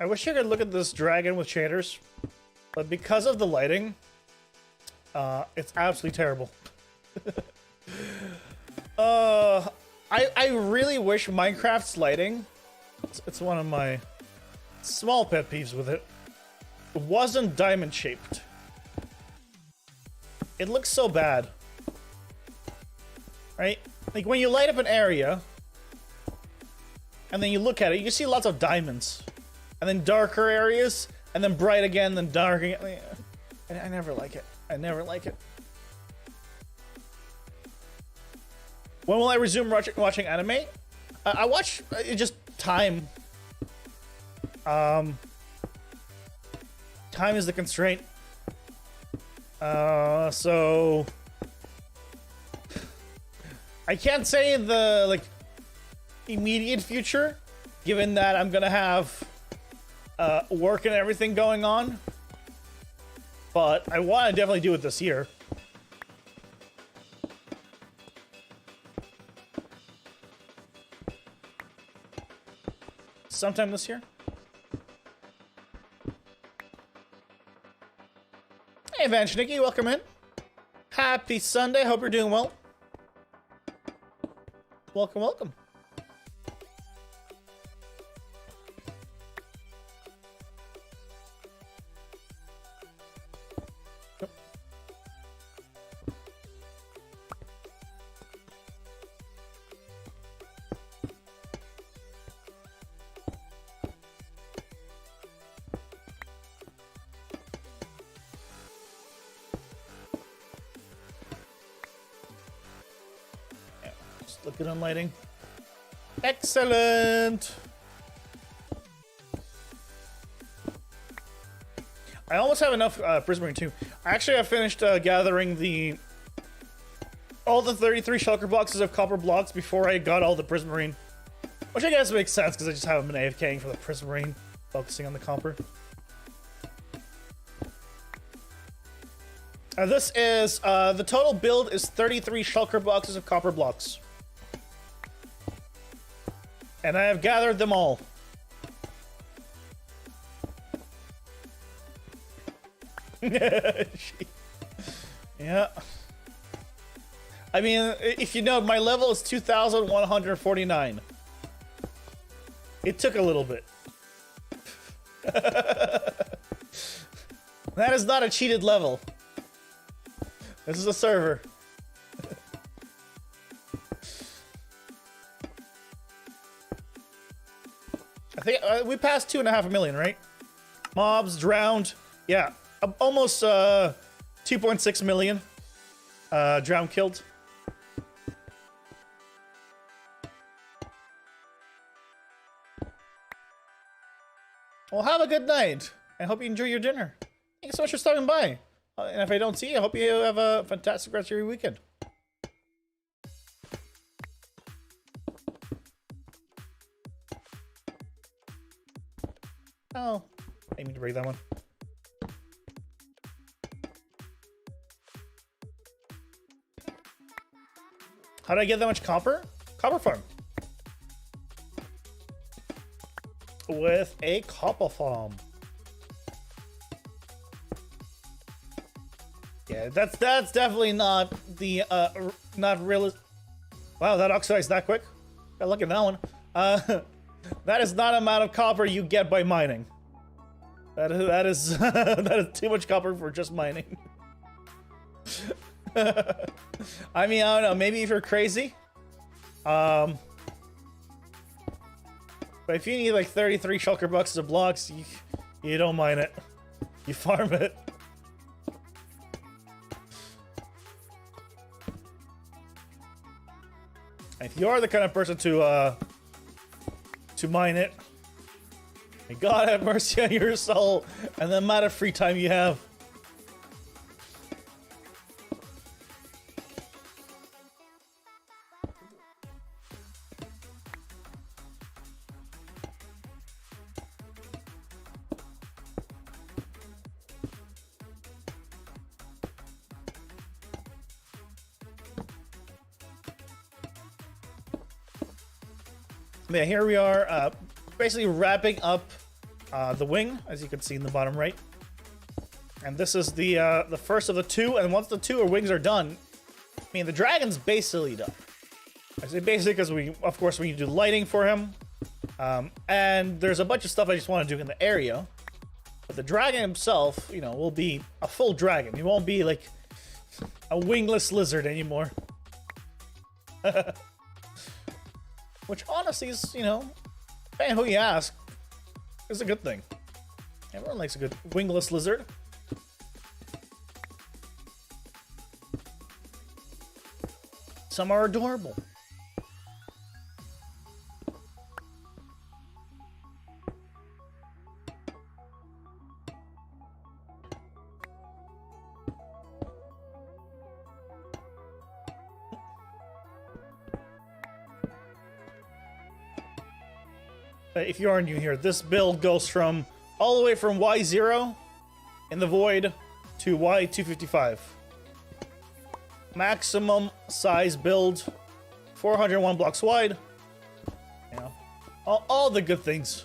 I wish I could look at this dragon with shaders, but because of the lighting, it's absolutely terrible. I really wish Minecraft's lighting, it's one of my small pet peeves with it, wasn't diamond shaped. It looks so bad. Right? Like when you light up an area, and then you look at it, you can see lots of diamonds. And then darker areas, and then bright again, then dark again. I never like it. I never like it. When will I resume watching anime? I watch just time. Time is the constraint. So I can't say the immediate future, given that I'm gonna have work and everything going on, but I want to definitely do it this year. Sometime this year. Hey, Vanchnicki, welcome in. Happy Sunday. Hope you're doing well. Welcome, welcome. Look at lighting. Excellent. I almost have enough prismarine too. Actually, I finished gathering all the 33 shulker boxes of copper blocks before I got all the prismarine, which I guess makes sense because I just haven't been AFKing for the prismarine. Focusing on the copper. This is, the total build is 33 shulker boxes of copper blocks. And I have gathered them all. Yeah. I mean, if you know, my level is 2,149. It took a little bit. That is not a cheated level. This is a server. I think we passed 2.5 million, right? Mobs drowned. Yeah, almost 2.6 million drowned, killed. Well, have a good night. I hope you enjoy your dinner. Thanks so much for stopping by. And if I don't see you, I hope you have a fantastic rest of your weekend. Oh, I need to break that one. How did I get that much copper? Copper farm. With a copper farm. Yeah, that's definitely not the not real. Wow, that oxidized that quick. Gotta look at that one. That is not amount of copper you get by mining. That is that is too much copper for just mining. I mean, I don't know. Maybe if you're crazy. But if you need like 33 shulker boxes of blocks, you don't mine it. You farm it. If you are the kind of person to mine it, may God have mercy on your soul and the amount of free time you have. Yeah, here we are, basically wrapping up the wing, as you can see in the bottom right. And this is the first of the two, and once the two wings are done, I mean, the dragon's basically done. I say basically because of course, we need to do lighting for him. And there's a bunch of stuff I just want to do in the area. But the dragon himself, you know, will be a full dragon. He won't be like a wingless lizard anymore. Which honestly is, you know, depending on who you ask, is a good thing. Everyone likes a good wingless lizard. Some are adorable. If you are new here, this build goes from all the way from Y0 in the void to Y255. Maximum size build, 401 blocks wide. You know, all the good things.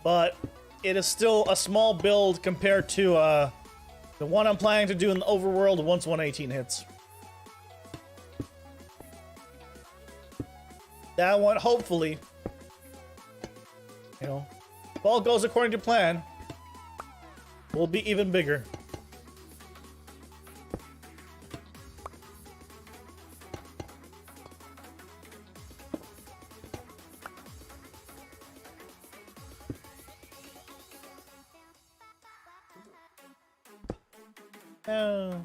But it is still a small build compared to the one I'm planning to do in the overworld once 118 hits. That one, hopefully, you know, if all goes according to plan, will be even bigger. Oh.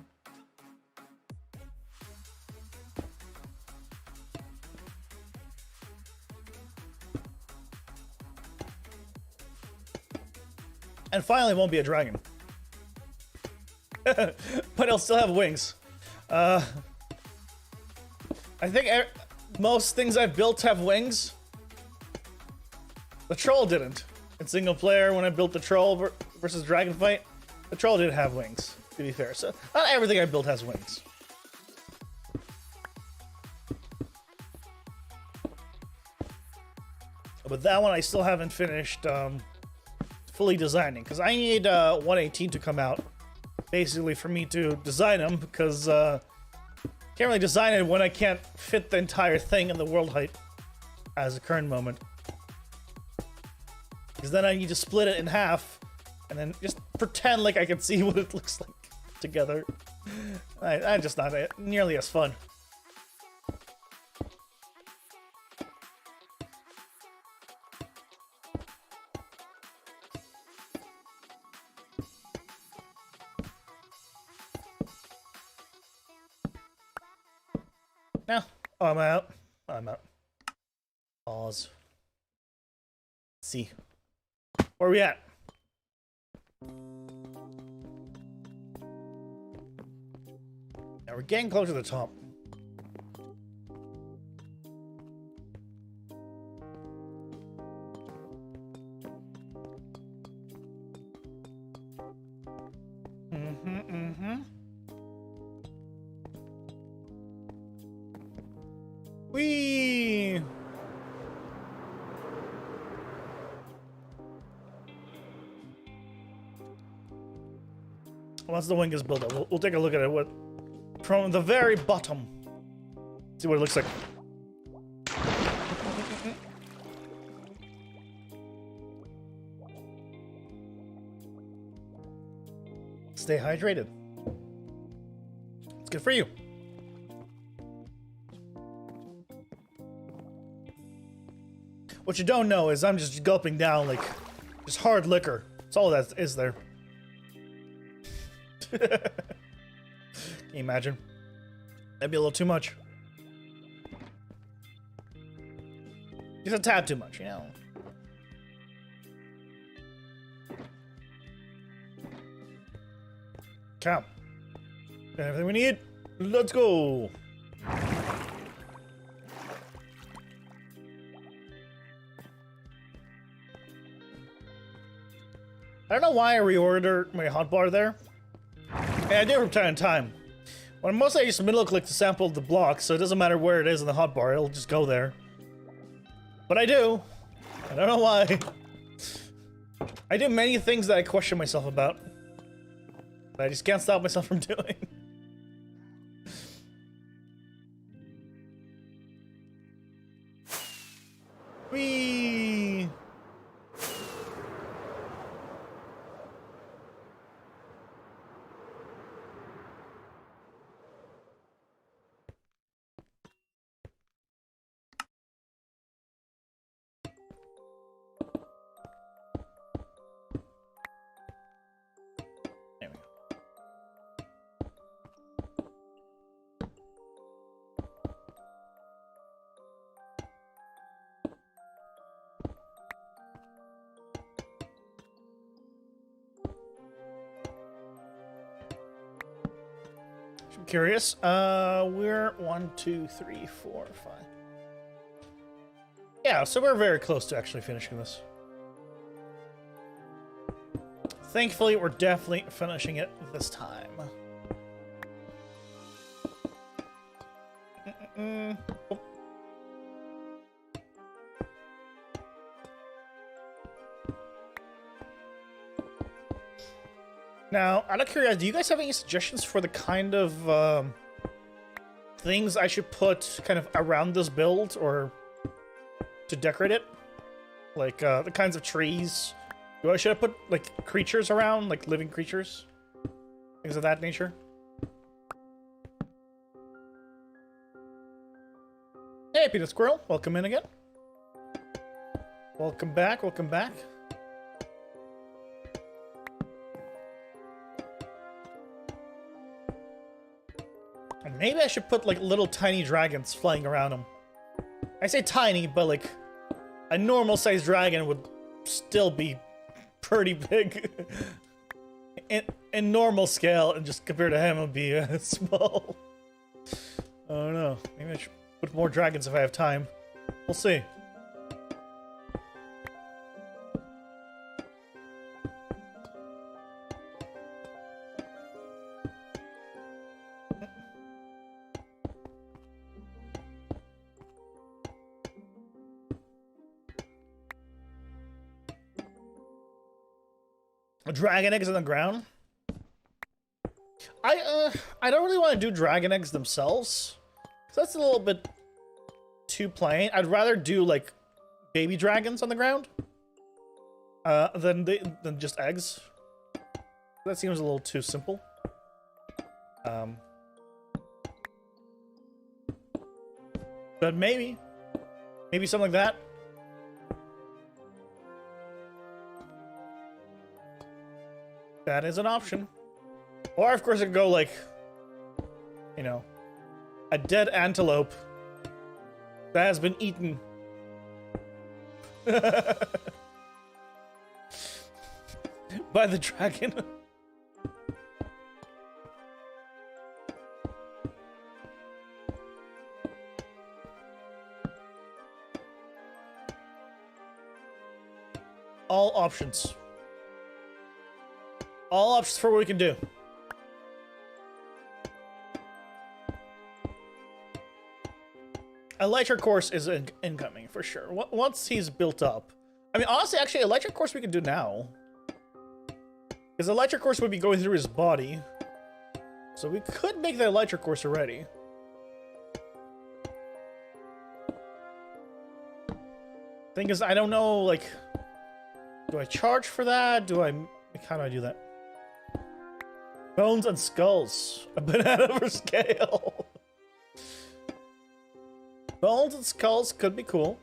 And finally, it won't be a dragon. But it'll still have wings. I think most things I've built have wings. The troll didn't. In single player, when I built the troll versus dragon fight, the troll didn't have wings, to be fair. So not everything I built has wings. But that one I still haven't finished fully designing, because I need 118 to come out, basically for me to design them, because can't really design it when I can't fit the entire thing in the world height as the current moment. Because then I need to split it in half, and then just pretend like I can see what it looks like together. I'm just not nearly as fun. No. Oh, I'm out. I'm out. Pause. Let's see. Where are we at? Now we're getting closer to the top. Whee! Once the wing is built up, we'll take a look at it from the very bottom. See what it looks like. Stay hydrated. It's good for you. What you don't know is I'm just gulping down like just hard liquor. That's all that is there. Can you imagine? That'd be a little too much. Just a tad too much, you know. Come. Everything we need. Let's go. I don't know why I reordered my hotbar there. And I do it from time to time. When mostly I just middle click to sample the block, so it doesn't matter where it is in the hotbar, it'll just go there. But I do. I don't know why. I do many things that I question myself about. That I just can't stop myself from doing. Whee! There we go. I'm curious. We're 1, 2, 3, 4, 5. Yeah, so we're very close to actually finishing this. Thankfully, we're definitely finishing it this time. Oh. Now, out of curiosity, do you guys have any suggestions for the kind of things I should put kind of around this build or to decorate it? Like the kinds of trees. Should I put like creatures around, like living creatures? Things of that nature? Hey, Peanut Squirrel, welcome in again. Welcome back, welcome back. And maybe I should put like little tiny dragons flying around them. I say tiny, but like a normal sized dragon would still be pretty big in normal scale, and just compared to him, it would be small. I don't know. Maybe I should put more dragons if I have time. We'll see. Dragon eggs on the ground. I don't really want to do dragon eggs themselves. That's a little bit too plain. I'd rather do like baby dragons on the ground than just eggs. That seems a little too simple. But maybe something like that. That is an option. Or of course I could go like, you know, a dead antelope that has been eaten. By the dragon. All options. All options for what we can do. Electric course is incoming for sure. Once he's built up. I mean, honestly, actually, electric course we can do now. Because electric course would be going through his body. So we could make the electric course already. Thing is, I don't know, like... Do I charge for that? How do I do that? Bones and skulls. A banana for scale. Bones and skulls could be cool.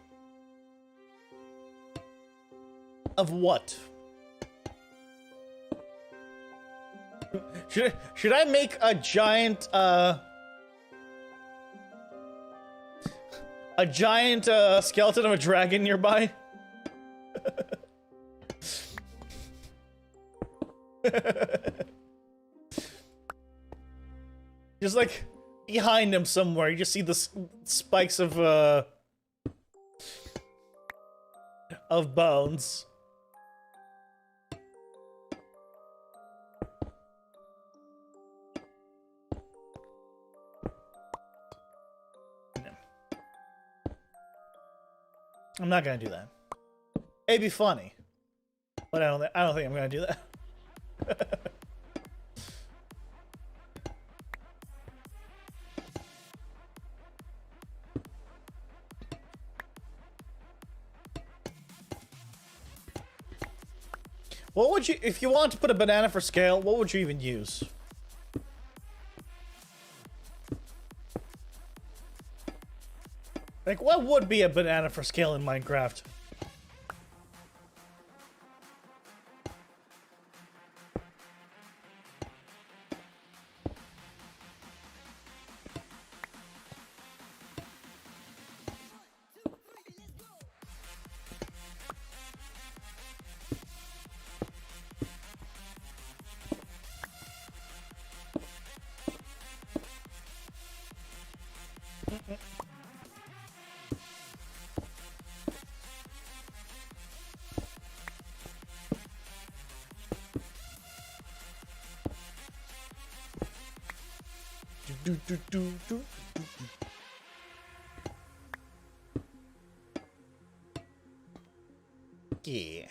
Of what? Should I make a giant skeleton of a dragon nearby? Just like behind him somewhere, you just see the spikes of bones. I'm not gonna do that. It'd be funny, but I don't think I'm gonna do that. What would you, if you want to put a banana for scale, what would you even use? Like, what would be a banana for scale in Minecraft? Yeah.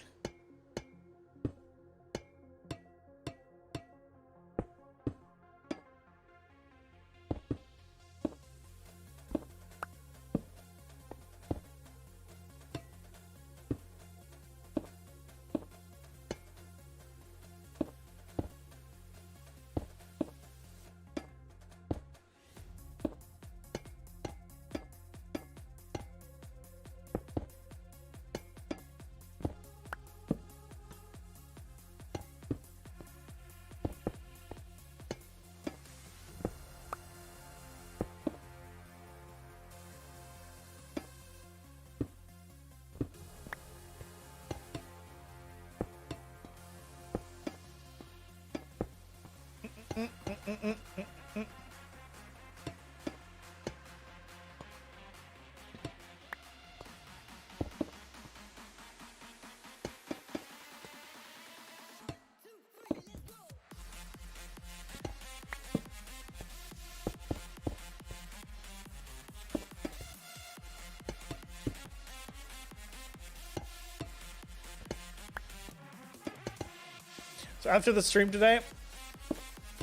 So after the stream today,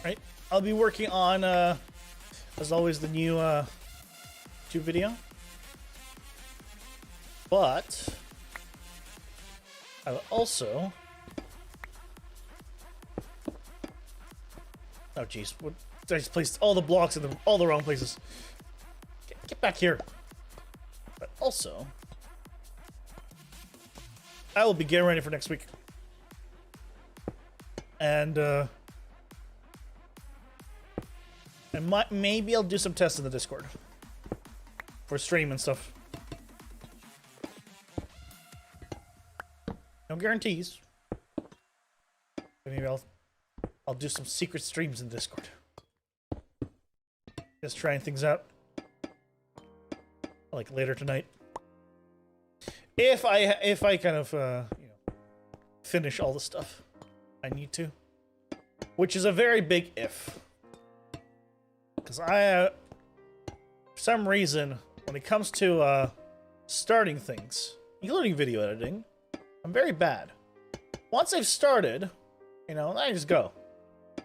right, I'll be working on, as always, the new YouTube video. But I will also... Oh, jeez. I just placed all the blocks in all the wrong places. Get back here. But also, I will be getting ready for next week. And maybe I'll do some tests in the Discord for stream and stuff. No guarantees. But maybe I'll do some secret streams in Discord. Just trying things out. Like later tonight. If I kind of you know, finish all the stuff I need to. Which is a very big if. Because I for some reason when it comes to starting things, including video editing, I'm very bad. Once I've started, you know, I just go.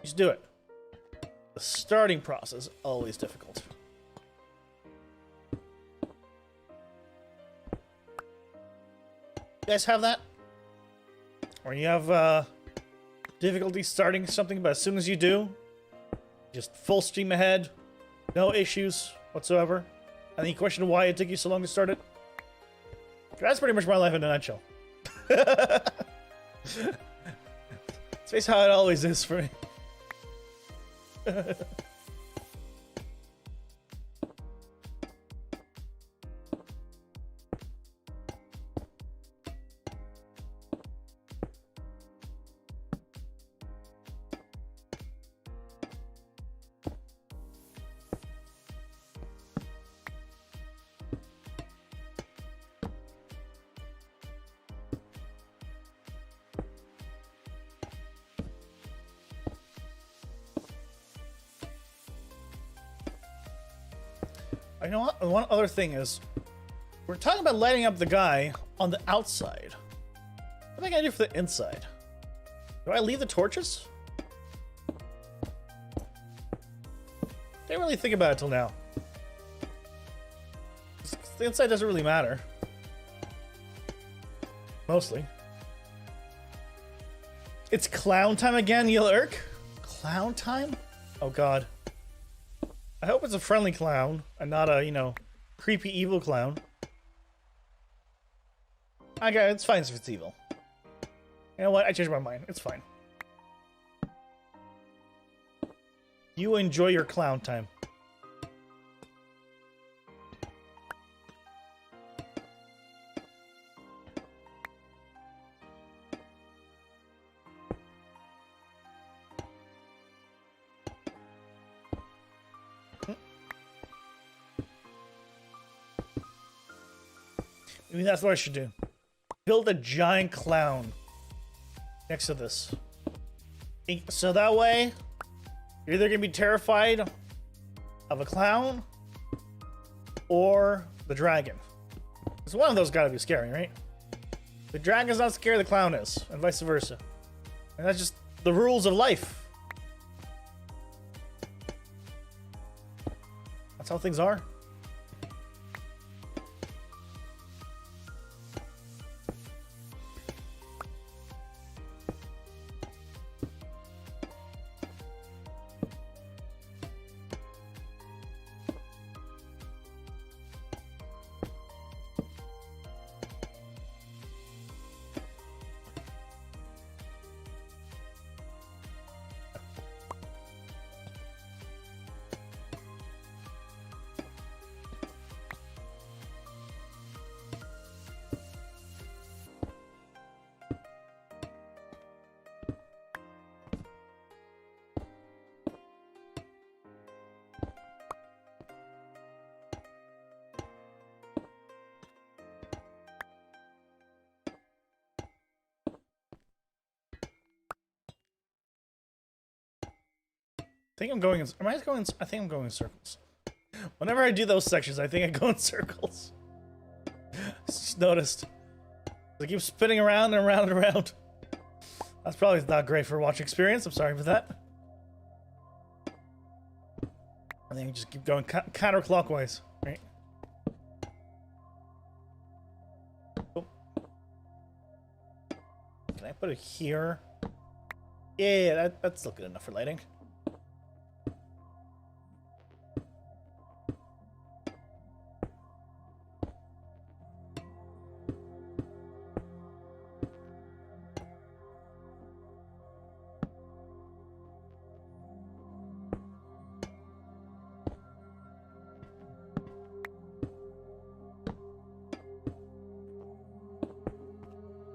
Just do it. The starting process is always difficult. You guys have that? Or you have difficulty starting something, but as soon as you do, just full stream ahead, no issues whatsoever, and then you question why it took you so long to start it? That's pretty much my life in a nutshell. It's basically how it always is for me. You know what? One other thing is, we're talking about lighting up the guy on the outside. What am I gonna do for the inside? Do I leave the torches? Didn't really think about it till now. The inside doesn't really matter. Mostly. It's clown time again, Yilirk? Clown time? Oh god. I hope it's a friendly clown, and not a, you know, creepy evil clown. Okay, it's fine if it's evil. You know what? I changed my mind. It's fine. You enjoy your clown time. Maybe that's what I should do. Build a giant clown next to this. So that way, you're either going to be terrified of a clown or the dragon. Because one of those got to be scary, right? The dragon's not scary, the clown is, and vice versa. And that's just the rules of life. That's how things are. I think I'm going in, am I going in, I think I'm going in circles. Whenever I do those sections, I think I go in circles. Just noticed. I keep spinning around and around and around. That's probably not great for watch experience. I'm sorry for that. And then you just keep going counterclockwise, right? Oh. Can I put it here? Yeah, that's still good enough for lighting.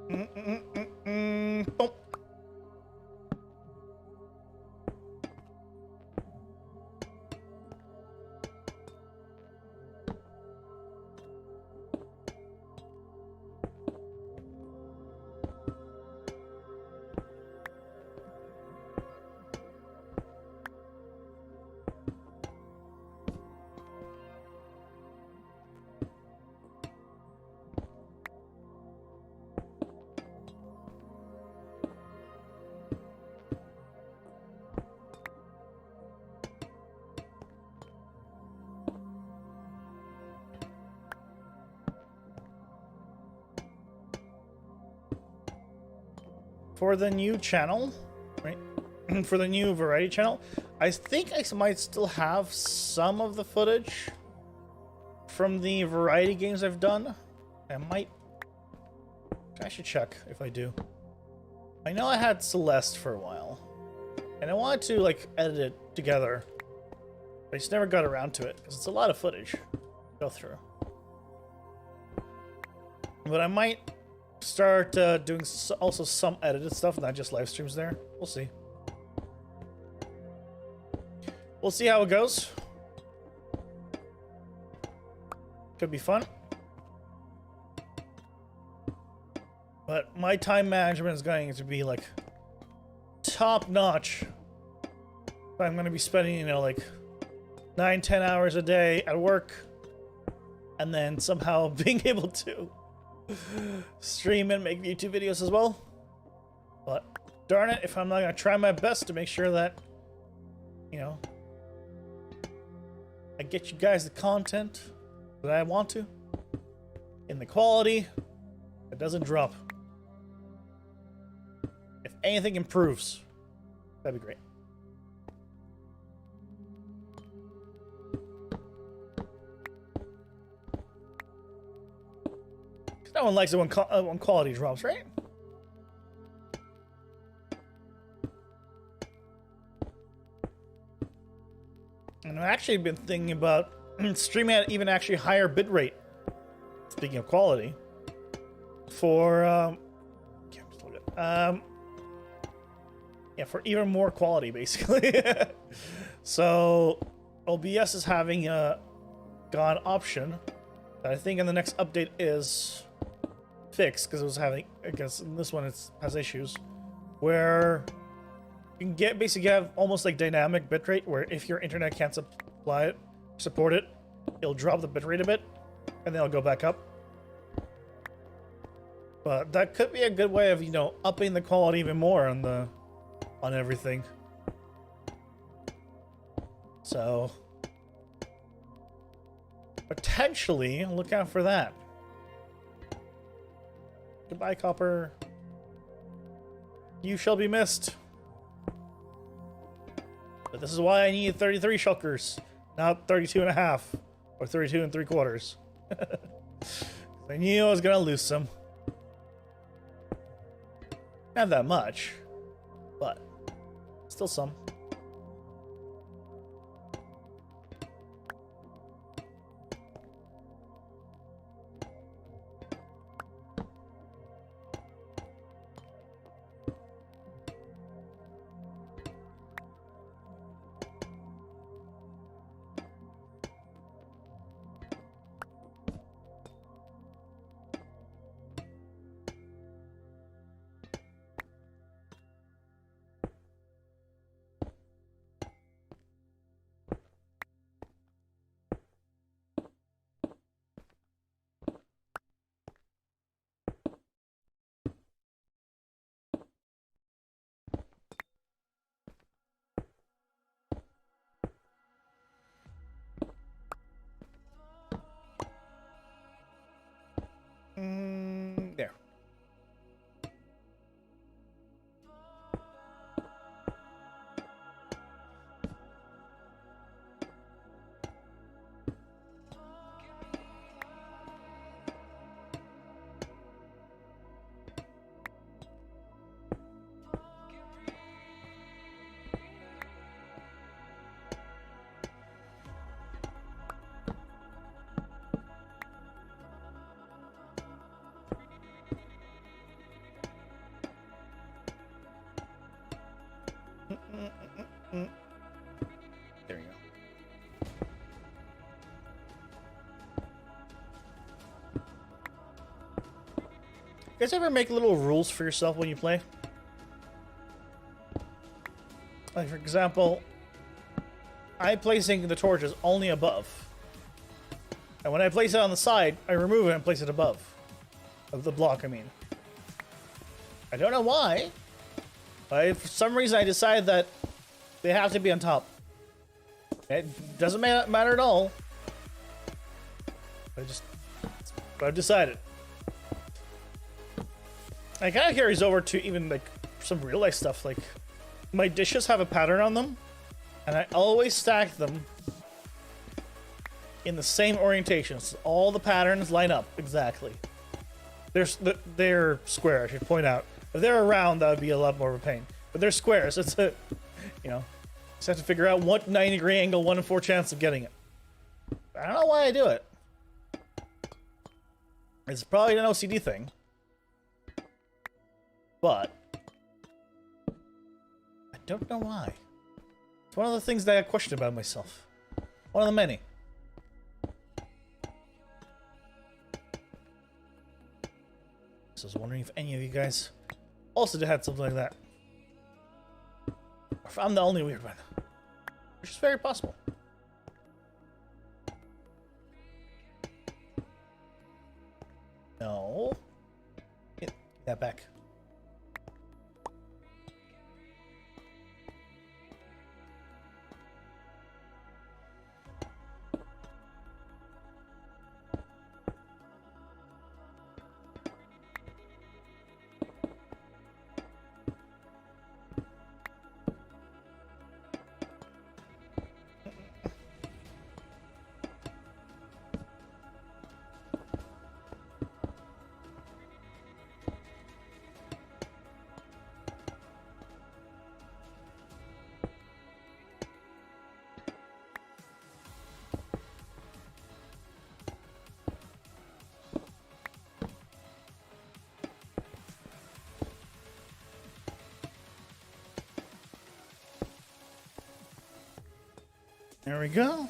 Boom. For the new channel, right? For the new variety channel, I think I might still have some of the footage from the variety games I've done. I should check if I do. I know I had Celeste for a while, and I wanted to like edit it together. I just never got around to it because it's a lot of footage to go through. But I might start doing also some edited stuff, not just live streams there. We'll see. We'll see how it goes. Could be fun. But my time management is going to be like top notch. I'm going to be spending, you know, like 9-10 hours a day at work, and then somehow being able to stream and make YouTube videos as well. But darn it, if I'm not gonna try my best to make sure that, you know, I get you guys the content that I want to, in the quality that doesn't drop. If anything improves, that'd be great. No one likes it when quality drops, right? And I've actually been thinking about streaming at even actually higher bitrate. Speaking of quality, for yeah, for even more quality, basically. So OBS is having got an option that I think in the next update is fixed, because it was having, I guess in this one it has issues where you can get basically have almost like dynamic bitrate, where if your internet can't support it, it'll drop the bitrate a bit and then it'll go back up. But that could be a good way of, you know, upping the quality even more on everything. So potentially look out for that. Goodbye, Copper. You shall be missed. But this is why I need 33 shulkers, not 32 and a half or 32 and 3/4. I knew I was gonna lose some. Not that much, but still some. There you go. You guys ever make little rules for yourself when you play? Like, for example, I'm placing the torches only above. And when I place it on the side, I remove it and place it above. Of the block, I mean. I don't know why. But for some reason, I decided that they have to be on top. It doesn't matter at all. I've decided. It kind of carries over to even like some real life stuff. Like my dishes have a pattern on them, and I always stack them in the same orientations. All the patterns line up exactly. They're square. I should point out. If they're round, that would be a lot more of a pain. But they're squares. It's a, you know, just have to figure out what 90-degree angle, 1 in 4 chance of getting it. I don't know why I do it. It's probably an OCD thing. But I don't know why. It's one of the things that I question about myself. One of the many. So I was wondering if any of you guys also had something like that. Or if I'm the only weird one. Which is very possible. No. Get that back. There we go.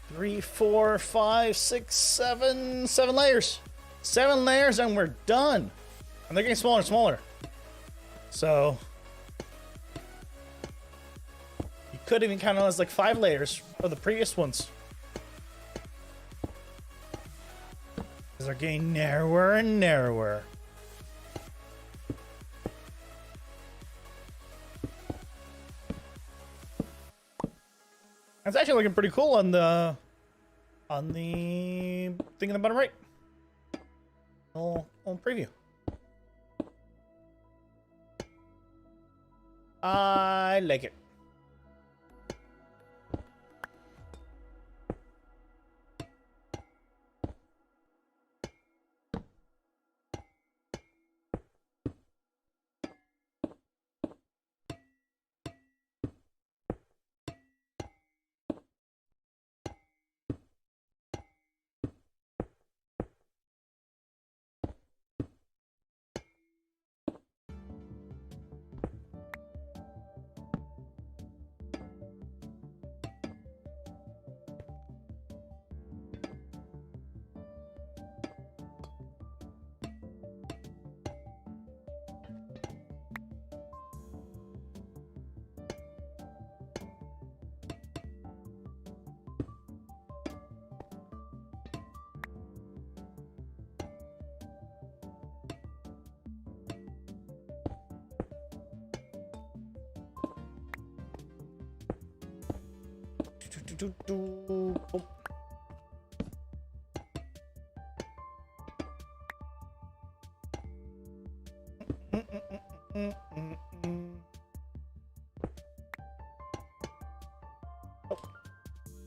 3, 4, 5, 6, 7. 7 layers. 7 layers and we're done. And they're getting smaller and smaller. So you could even count on as like 5 layers of the previous ones. Because they're getting narrower and narrower. It's actually looking pretty cool on the thing in the bottom right. Little preview. I like it.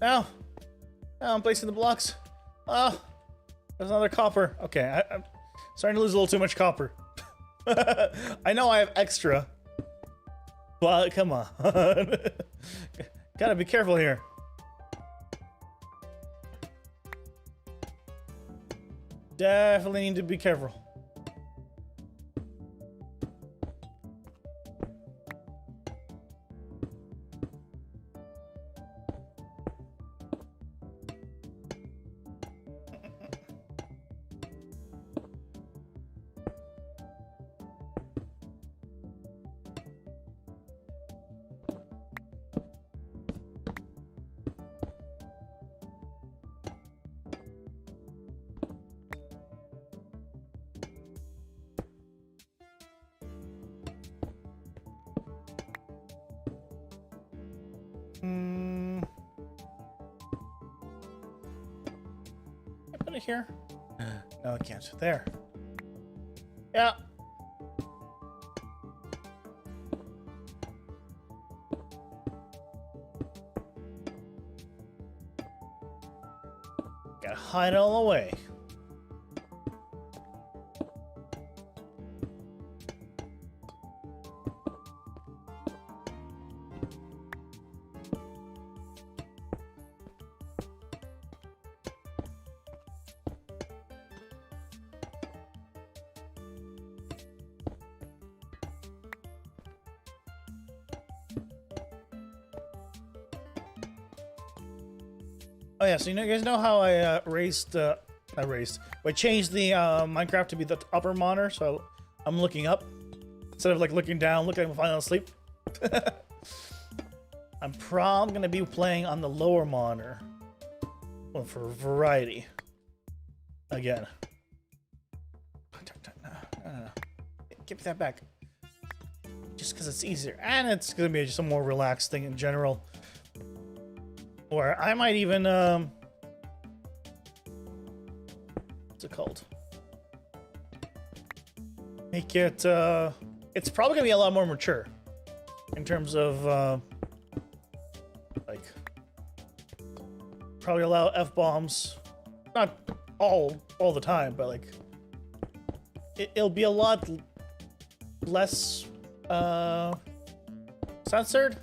Oh. Now I'm placing the blocks. Oh, there's another copper. Okay, I'm starting to lose a little too much copper. I know I have extra, but come on. Gotta be careful here. Definitely need to be careful. Can I put it here? No, I can't. There. Yeah. Gotta hide it all away. Oh yeah, so you guys know how I I changed the Minecraft to be the upper monitor, so I'm looking up instead of like looking down, looking like I'm falling asleep. I'm probably gonna be playing on the lower monitor, well, for variety. Again. No. Give me that back. Just because it's easier, and it's gonna be just a more relaxed thing in general. Or I might even, what's it called? Make it, it's probably gonna be a lot more mature in terms of, like, probably allow F-bombs, not all the time, but like, it'll be a lot less, censored?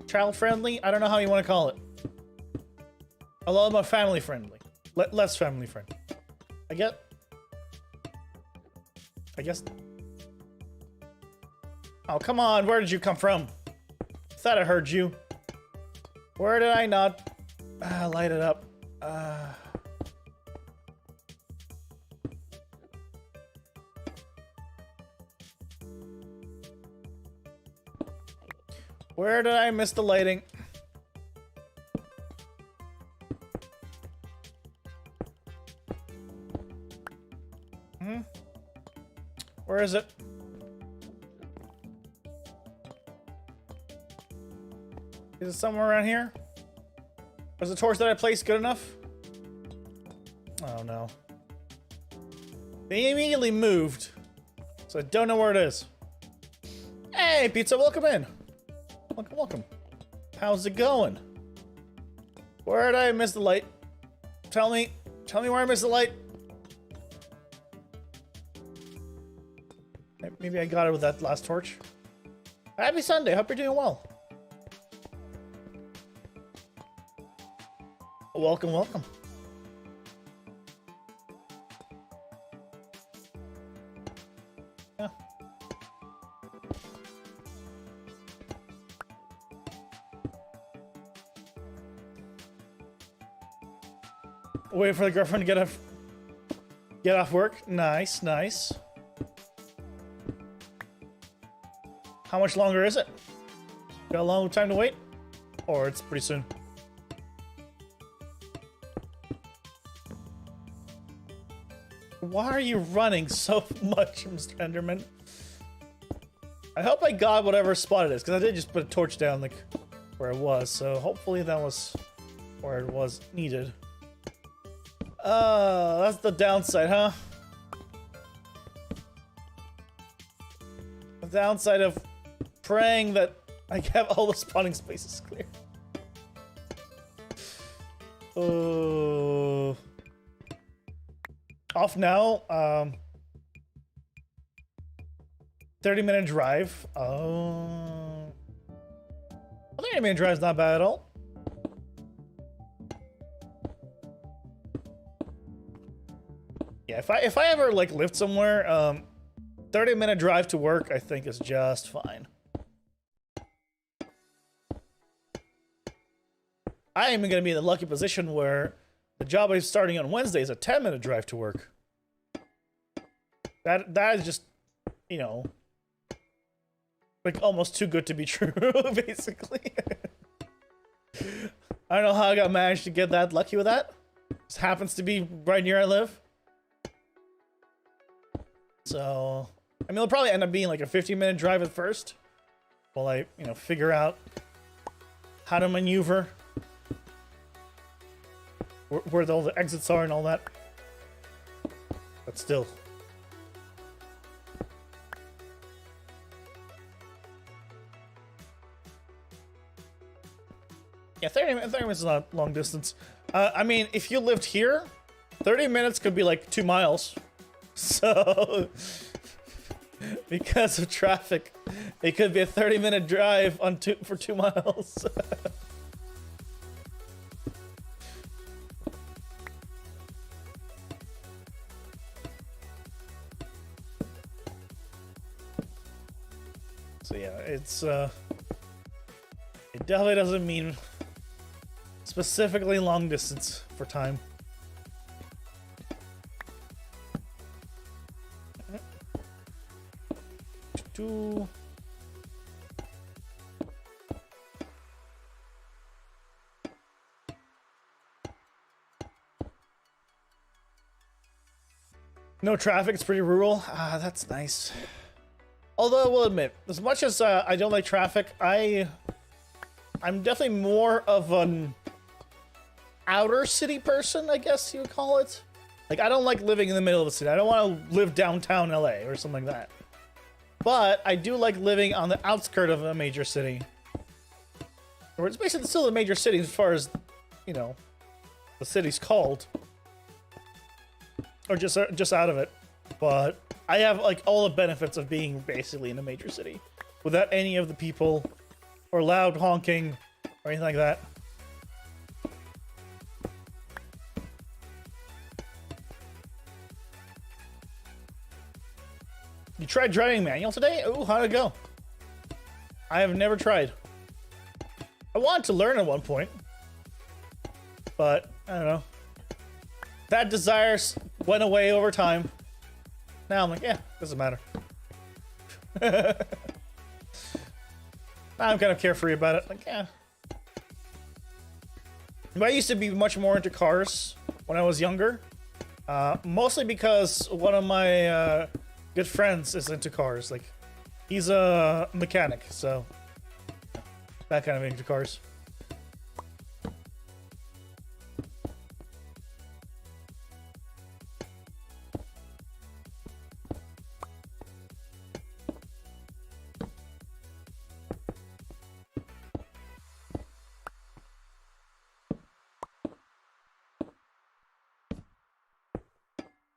Child friendly? I don't know how you want to call it. A lot more family friendly. Less family friendly. I guess. Oh, come on. Where did you come from? Thought I heard you. Where did I not light it up? Where did I miss the lighting? Where is it? Is it somewhere around here? Was the torch that I placed good enough? Oh no. They immediately moved, so I don't know where it is. Hey, pizza, welcome in. Welcome. How's it going? Where did I miss the light? Tell me where I missed the light. Maybe I got it with that last torch. Happy Sunday. Hope you're doing well. Welcome. Yeah. Wait for the girlfriend to get off work. Nice. How much longer is it? Got a long time to wait? Or it's pretty soon? Why are you running so much, Mr. Enderman? I hope I got whatever spot it is, because I did just put a torch down like where it was, so hopefully that was where it was needed. That's the downside, huh? The downside of praying that I have all the spawning spaces clear. Oh. Off now. 30-minute drive. Oh. I think 30-minute drive is not bad at all. Yeah, if I ever like lived somewhere, 30-minute drive to work I think is just fine. I am gonna be in the lucky position where the job I'm starting on Wednesday is a 10-minute drive to work. That is just, you know, like almost too good to be true, basically. I don't know how I managed to get that lucky with that. Just happens to be right near I live. So, I mean, it'll probably end up being like a 15-minute drive at first, while I, you know, figure out how to maneuver, where all the exits are and all that. But still. Yeah, 30 minutes is not long distance. I mean, if you lived here, 30 minutes could be like 2 miles. So, because of traffic, it could be a 30-minute drive on for 2 miles. So yeah, it's it definitely doesn't mean specifically long distance for time. No traffic, it's pretty rural. Ah, that's nice. Although I will admit, as much as I don't like traffic, I'm definitely more of an outer city person, I guess you would call it. Like, I don't like living in the middle of the city. I don't want to live downtown LA or something like that. But I do like living on the outskirts of a major city. Or it's basically still a major city as far as, you know, the city's called. Or just out of it. But I have, like, all the benefits of being basically in a major city. Without any of the people, or loud honking, or anything like that. You tried driving manual today? Ooh, how'd it go? I have never tried. I wanted to learn at one point. But, I don't know. That desire went away over time. Now I'm like, yeah, doesn't matter. I'm kind of carefree about it. Like, yeah. But I used to be much more into cars when I was younger. Mostly because one of my good friends is into cars. Like, he's a mechanic, so that kind of into cars.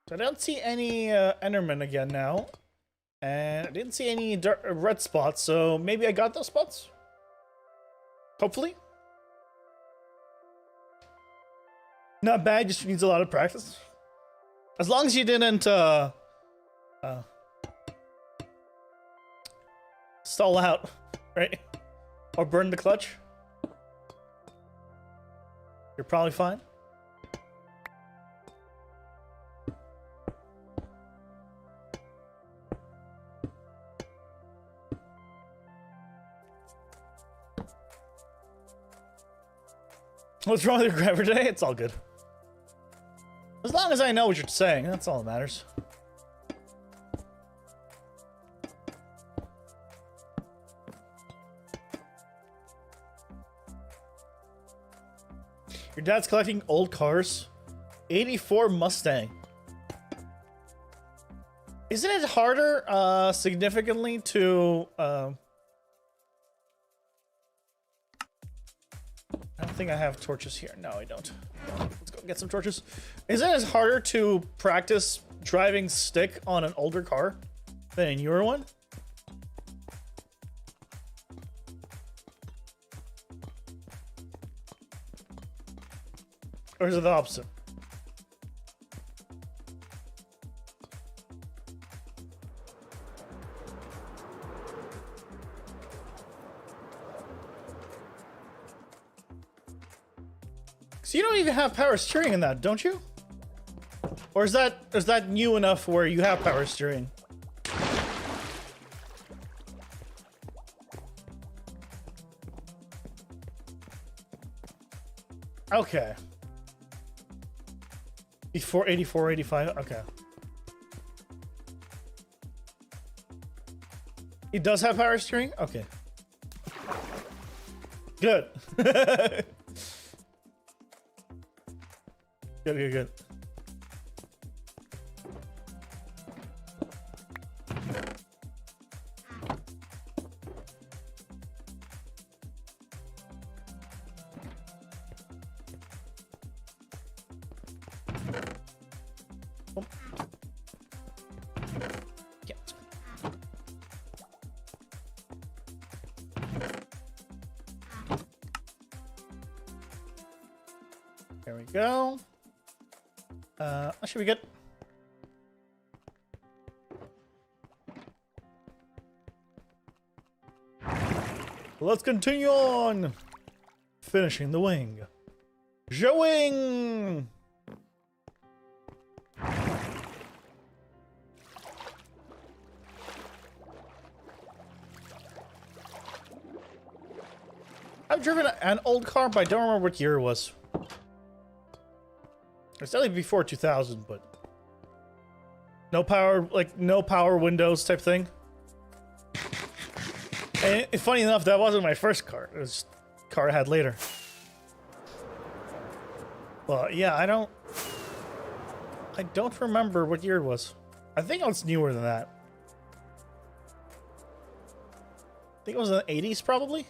So I don't see any Enderman again now. And I didn't see any red spots, so maybe I got those spots? Hopefully. Not bad, just needs a lot of practice. As long as you didn't stall out, right? Or burn the clutch. You're probably fine. What's wrong with your grammar today? It's all good. As long as I know what you're saying, that's all that matters. Your dad's collecting old cars? 84 Mustang. Isn't it harder, significantly to, I don't think I have torches here. No, I don't. Let's go get some torches. Isn't it harder to practice driving stick on an older car than a newer one? Or is it the opposite? So you don't even have power steering in that, don't you? Or is that new enough where you have power steering? Okay. Before 84, 85, okay. It does have power steering? Okay. Good. Good, good, good. There we go. That should be good. Let's continue on. Finishing the wing. Showing. I've driven an old car, but I don't remember what year it was. It's definitely before 2000, but no power, like no power windows type thing. And funny enough, that wasn't my first car. It was a car I had later. Well, yeah, I don't remember what year it was. I think it was newer than that. I think it was in the 80s, probably.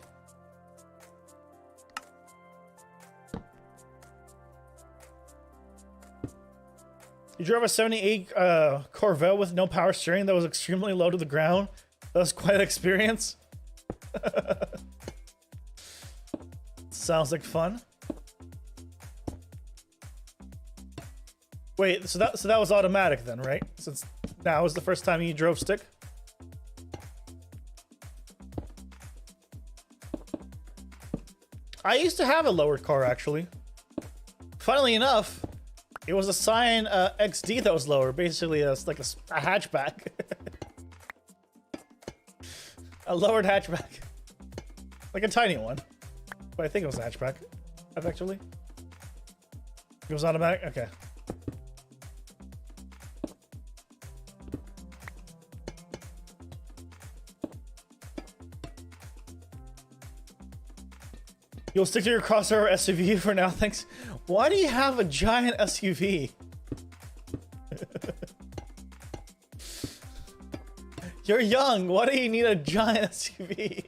You drove a 78 Corvette with no power steering that was extremely low to the ground. That was quite an experience. Sounds like fun. Wait, so that was automatic then, right? Since now was the first time you drove stick? I used to have a lowered car, actually. Funnily enough, it was a Scion XD that was lower, basically like a hatchback. A lowered hatchback. Like a tiny one. But I think it was a hatchback, actually. It was automatic? Okay. You'll stick to your crossover SUV for now, thanks. Why do you have a giant SUV? You're young. Why do you need a giant SUV?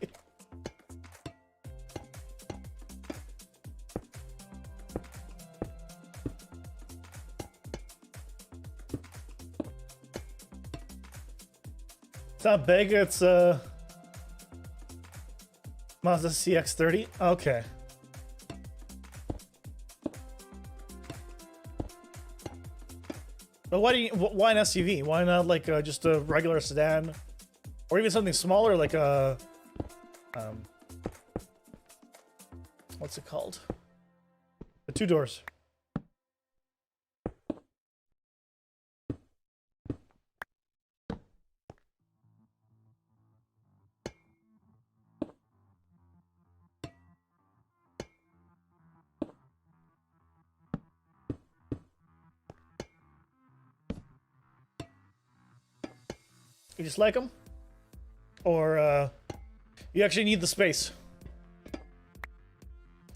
It's not big. It's Mazda CX-30. Okay. But why an SUV? Why not like just a regular sedan, or even something smaller like a what's it called? The 2 doors. You just like them? Or, you actually need the space?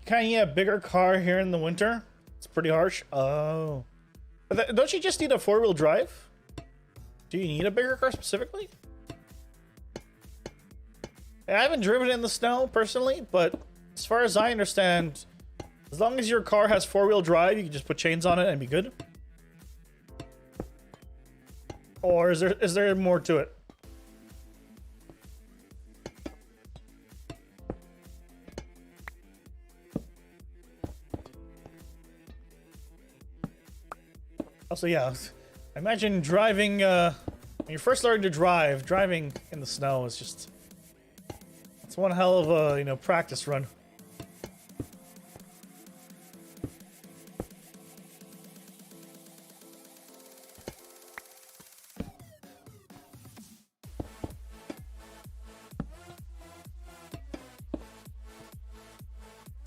Kind of need a bigger car here in the winter? It's pretty harsh. Oh. But don't you just need a 4-wheel drive? Do you need a bigger car specifically? I haven't driven it in the snow, personally, but as far as I understand, as long as your car has 4-wheel drive, you can just put chains on it and be good. Or is there more to it? Also, yeah, I imagine driving, when you're first learning to drive, driving in the snow is just, it's one hell of a, you know, practice run.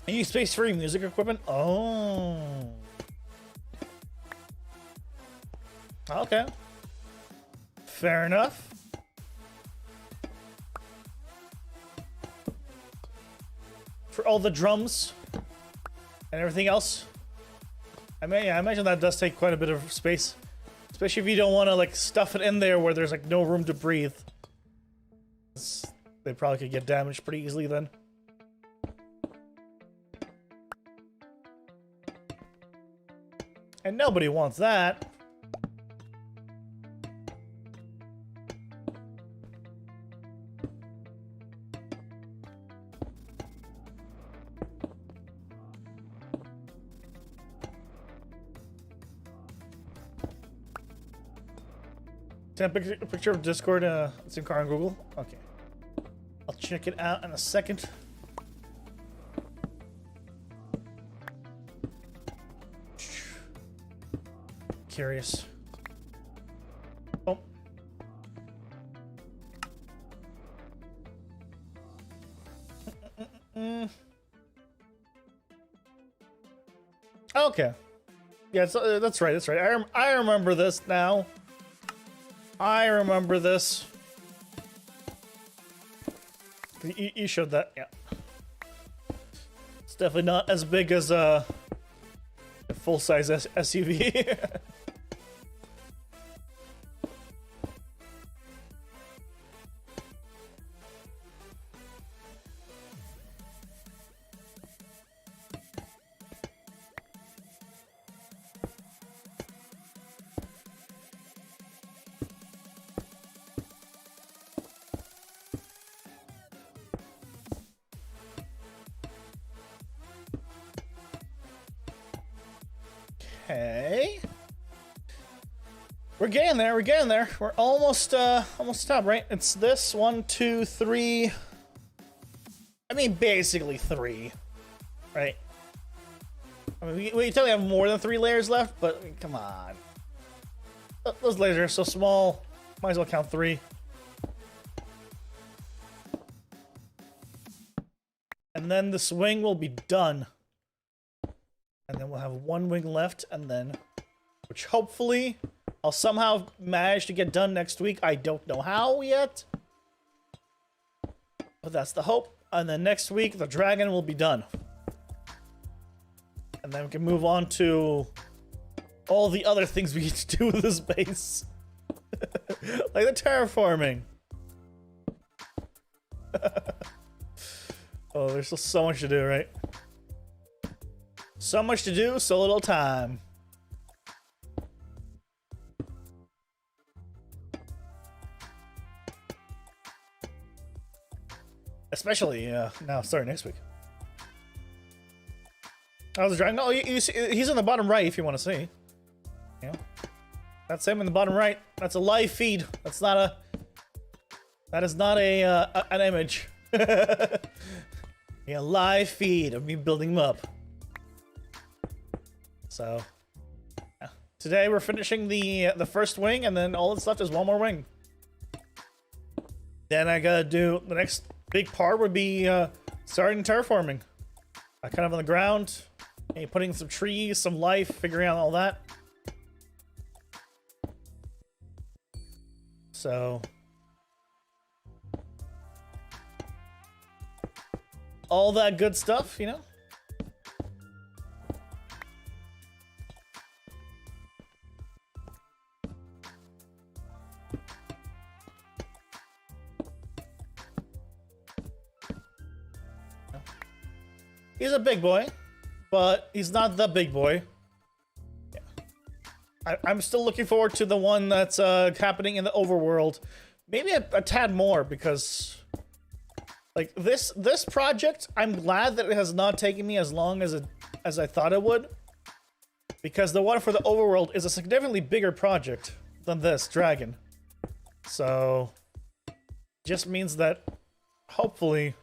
And you use space for your music equipment? Oh. Okay. Fair enough. for all the drums and everything else. I imagine that does take quite a bit of space, especially if you don't want to like stuff it in there where there's like no room to breathe. They probably could get damaged pretty easily then. And nobody wants that. Can I pick a picture of Discord? It's in car on Google. Okay. I'll check it out in a second. Curious. Oh. Okay. Yeah, that's right. That's right. I remember this now. I remember this. You showed that, yeah. It's definitely not as big as a full-size SUV. Okay. We're getting there, we're getting there. We're almost top, right? It's this, 1, 2, 3. I mean, basically 3, right? I mean, we tell you have more than 3 layers left, but I mean, come on. Those layers are so small, might as well count 3. And then this wing will be done. And then we'll have 1 wing left, and then, which hopefully I'll somehow manage to get done next week. I don't know how yet, but that's the hope. And then next week, the dragon will be done. And then we can move on to all the other things we need to do with this base. Like the terraforming. Oh, there's still so much to do, right? So much to do, so little time. Especially now, starting next week. How's the dragon? Oh, you see, he's in the bottom right if you want to see. Yeah, that's him in the bottom right. That's a live feed. That's not a. That is not an image. Yeah, live feed of me building him up. So, yeah. Today we're finishing the first wing, and then all that's left is 1 more wing. Then I gotta do the next big part would be starting terraforming. Kind of on the ground, maybe putting some trees, some life, figuring out all that. So, all that good stuff, you know. He's a big boy, but he's not the big boy. Yeah. I'm still looking forward to the one that's happening in the overworld. Maybe a tad more, because like this project, I'm glad that it has not taken me as long as I thought it would. Because the one for the overworld is a significantly bigger project than this dragon. So just means that hopefully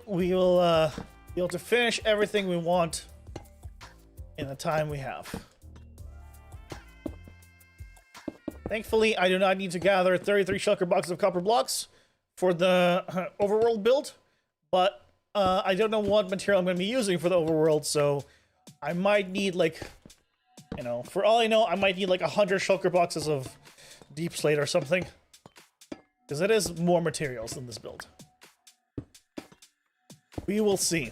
we will be able to finish everything we want in the time we have. Thankfully, I do not need to gather 33 shulker boxes of copper blocks for the overworld build, but I don't know what material I'm going to be using for the overworld, so I might need, like, you know, for all I know, I might need like 100 shulker boxes of deep slate or something. Because it is more materials than this build. We will see.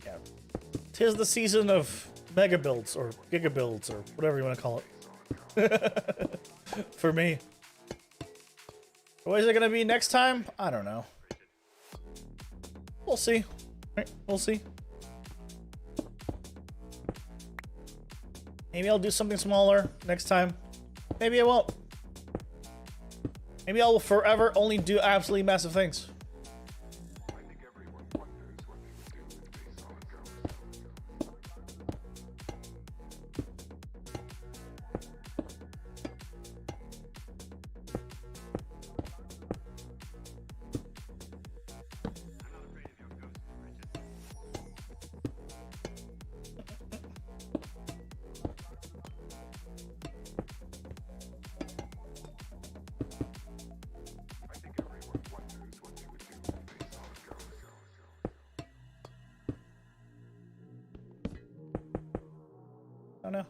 Yeah. 'Tis the season of mega builds or giga builds or whatever you want to call it. For me. What is it gonna be next time? I don't know. We'll see. Right, we'll see. Maybe I'll do something smaller next time. Maybe I won't. Maybe I'll forever only do absolutely massive things. Oh no.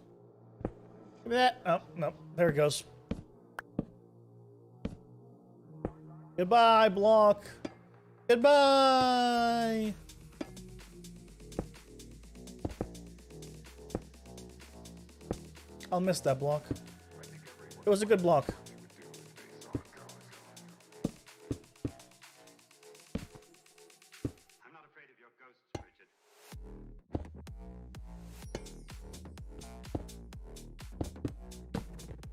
Give me that. Oh, no. There it goes. Goodbye, block. Goodbye. I'll miss that block. It was a good block. I'm not afraid of your ghosts, Richard. I think everyone wonders what they would do if they saw a ghost.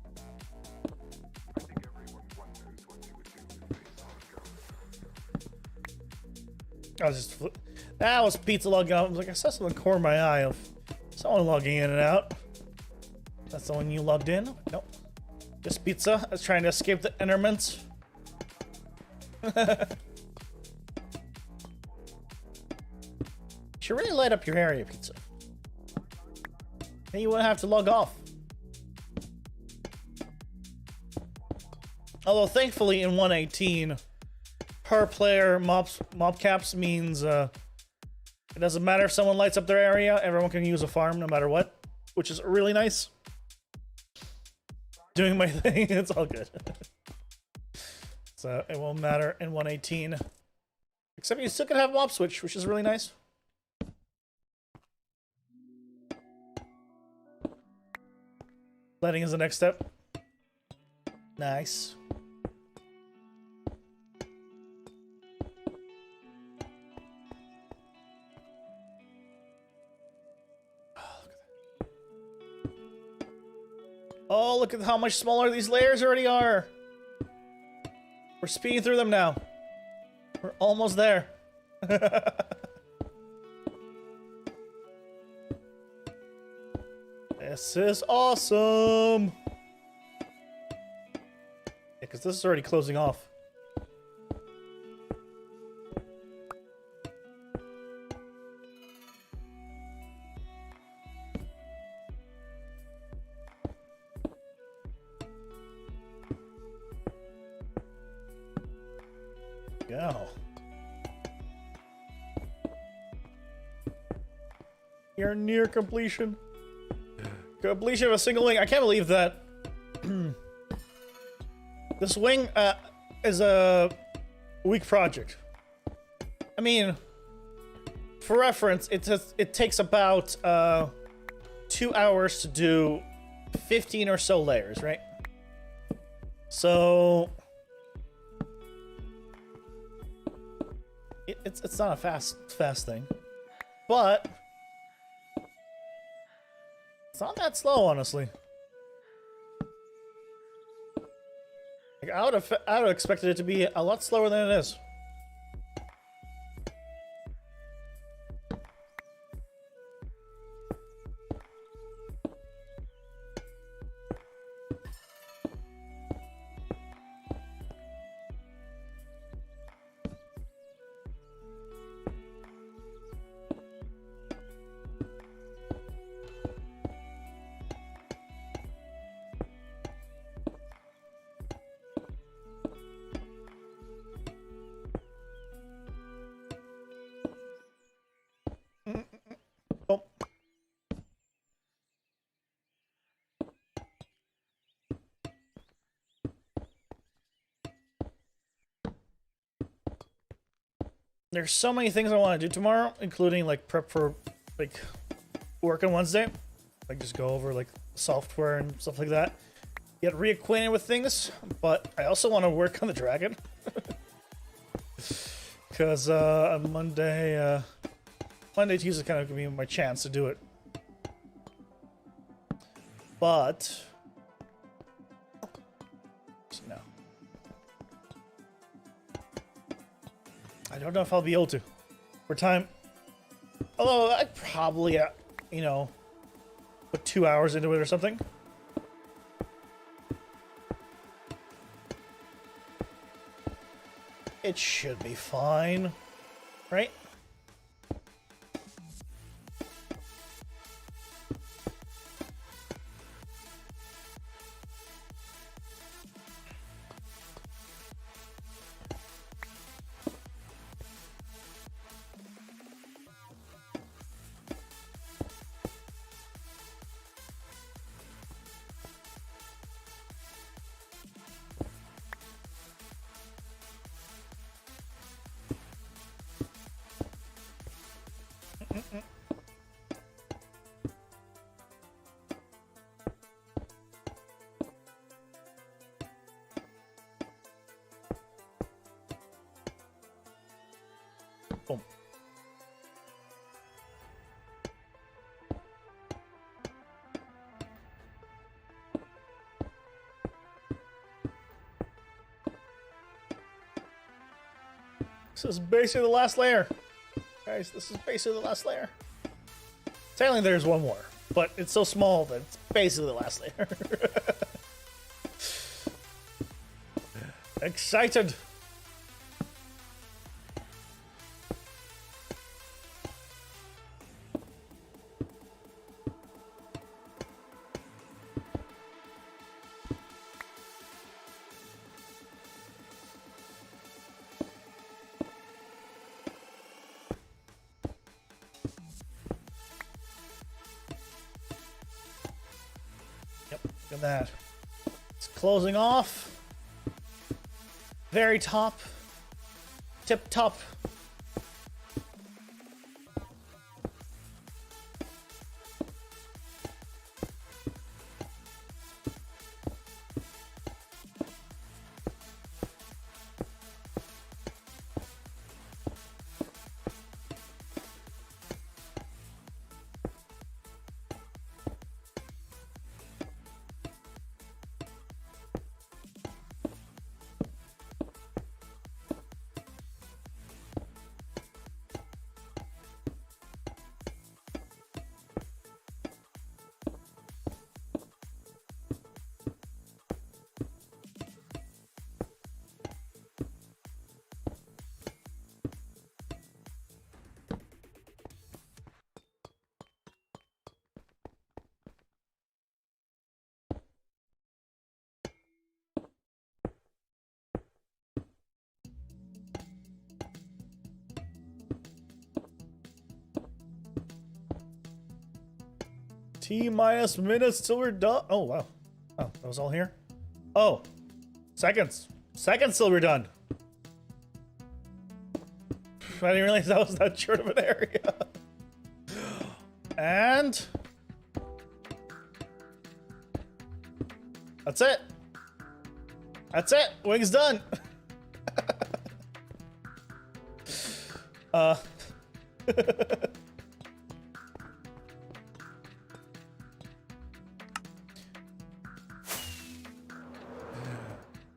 I'm not afraid of your ghosts, Richard. I think everyone wonders what they would do if they saw a ghost. I was just that was pizza logging out. I was like, I saw something corner my eye of someone logging in and out. That's the one you logged in? Nope. Just pizza. I was trying to escape the enderments. Should really light up your area, pizza. Then you wouldn't have to log off. Although thankfully in 118, per player mob caps means it doesn't matter if someone lights up their area, everyone can use a farm no matter what, which is really nice. Doing my thing, it's all good. So it won't matter in 118. Except you still can have mob switch, which is really nice. Lighting is the next step. Nice. Oh, look at how much smaller these layers already are. We're speeding through them now. We're almost there. This is awesome. Yeah, because this is already closing off. Go. You're near completion. Completion of a single wing. I can't believe that. This wing is a weak project. I mean, for reference, it takes about 2 hours to do 15 or so layers, right? So it's not a fast thing, but it's not that slow, honestly. Like, I would have expected it to be a lot slower than it is. Oh. There's so many things I want to do tomorrow, including like prep for like work on Wednesday. Like just go over like software and stuff like that. Get reacquainted with things, but I also want to work on the dragon. Because on Monday, Tuesday kind of gonna be my chance to do it. But no, I don't know if I'll be able to for time. Although I probably, you know, put 2 hours into it or something. It should be fine, right? Boom. This is basically the last layer. Guys, this is basically the last layer. Technically there's one more, but it's so small that it's basically the last layer. Excited. Yep, look at that. It's closing off. Very top. Tip top. T-minus minutes till we're done. Oh, wow. Oh, that was all here? Oh, seconds. Seconds till we're done. I didn't realize that was that short of an area. And That's it. That's it. Wing's done. uh.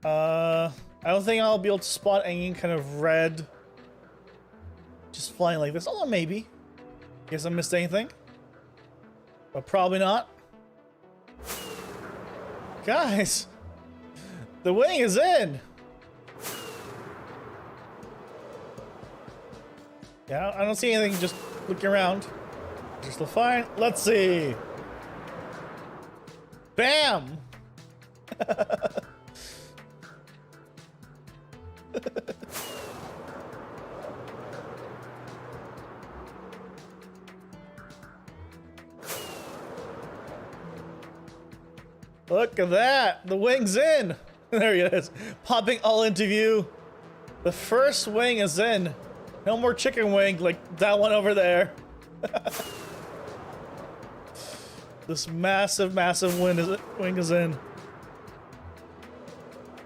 I don't think I'll be able to spot any kind of red just flying like this. Although maybe. Guess I missed anything. But probably not. Guys, the wing is in. Yeah, I don't see anything just looking around. Just still fine. Let's see. Bam! Look at that! The wing's in! There he is, popping all into view. The first wing is in. No more chicken wing like that one over there. This massive, massive wing is in.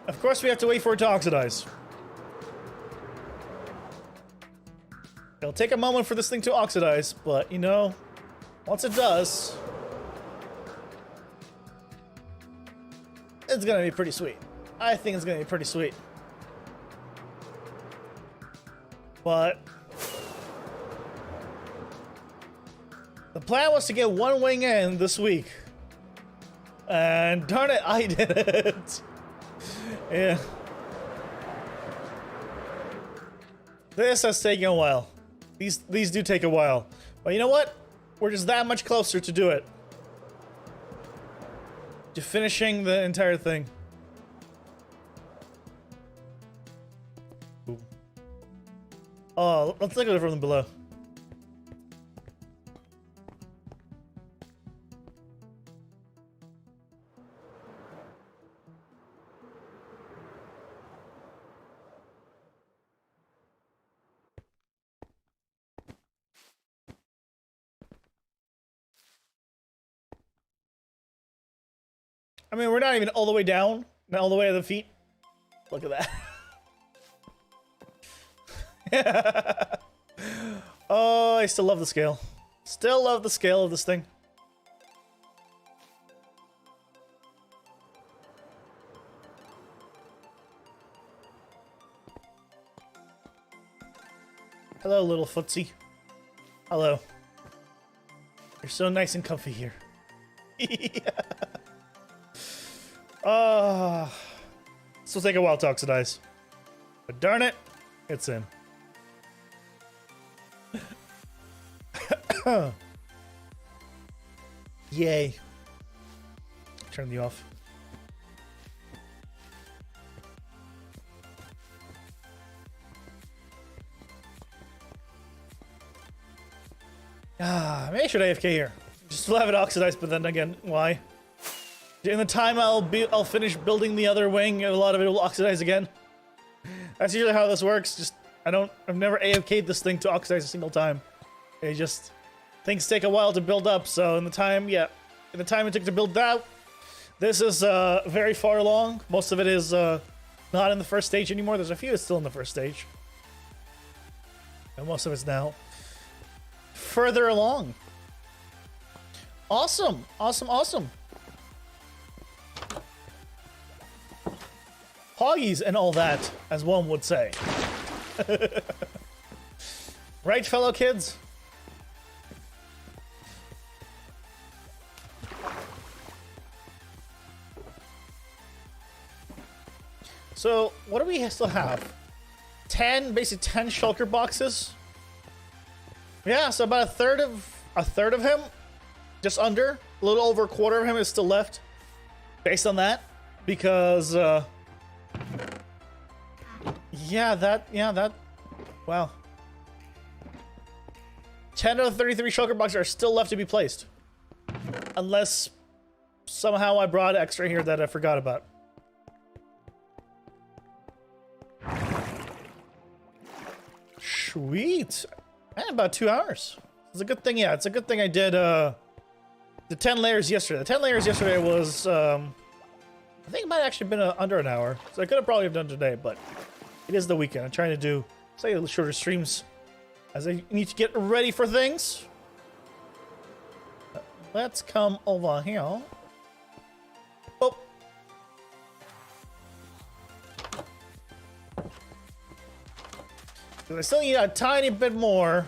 Of course, we have to wait for it to oxidize. It'll take a moment for this thing to oxidize, but you know, once it does, it's gonna be pretty sweet. I think it's gonna be pretty sweet. But the plan was to get one wing in this week. And darn it, I did it. Yeah. This has taken a while. These do take a while. But you know what? We're just that much closer to do it. To finishing the entire thing. Ooh. Oh, let's look at it from below. I mean, we're not even all the way down, not all the way to the feet. Look at that. Oh, I still love the scale. Still love the scale of this thing. Hello, little footsie. Hello. You're so nice and comfy here. This will take a while to oxidize. But darn it, it's in. Yay. Turn the off. Maybe I should AFK here. Just to have it oxidized, but then again, why? In the time I'll finish building the other wing, a lot of it will oxidize again. That's usually how this works. Just I've never AFK'd this thing to oxidize a single time. It just things take a while to build up. So in the time it took to build that, this is very far along. Most of it is not in the first stage anymore. There's a few that's still in the first stage, and most of it's now further along. Awesome, awesome, awesome. Hoggies and all that, as one would say. Right, fellow kids? So, what do we still have? 10, basically 10 shulker boxes. Yeah, so about a third of him, just under, a little over a quarter of him is still left, based on that, because wow. 10 of the 33 shulker boxes are still left to be placed, unless somehow I brought extra here that I forgot about. Sweet. Man, about 2 hours. It's a good thing, yeah, it's a good thing I did the 10 layers yesterday. The 10 layers yesterday was I think it might have actually been under an hour, so I could have probably have done today, but it is the weekend. I'm trying to do slightly shorter streams as I need to get ready for things. Let's come over here. Oh. I still need a tiny bit more.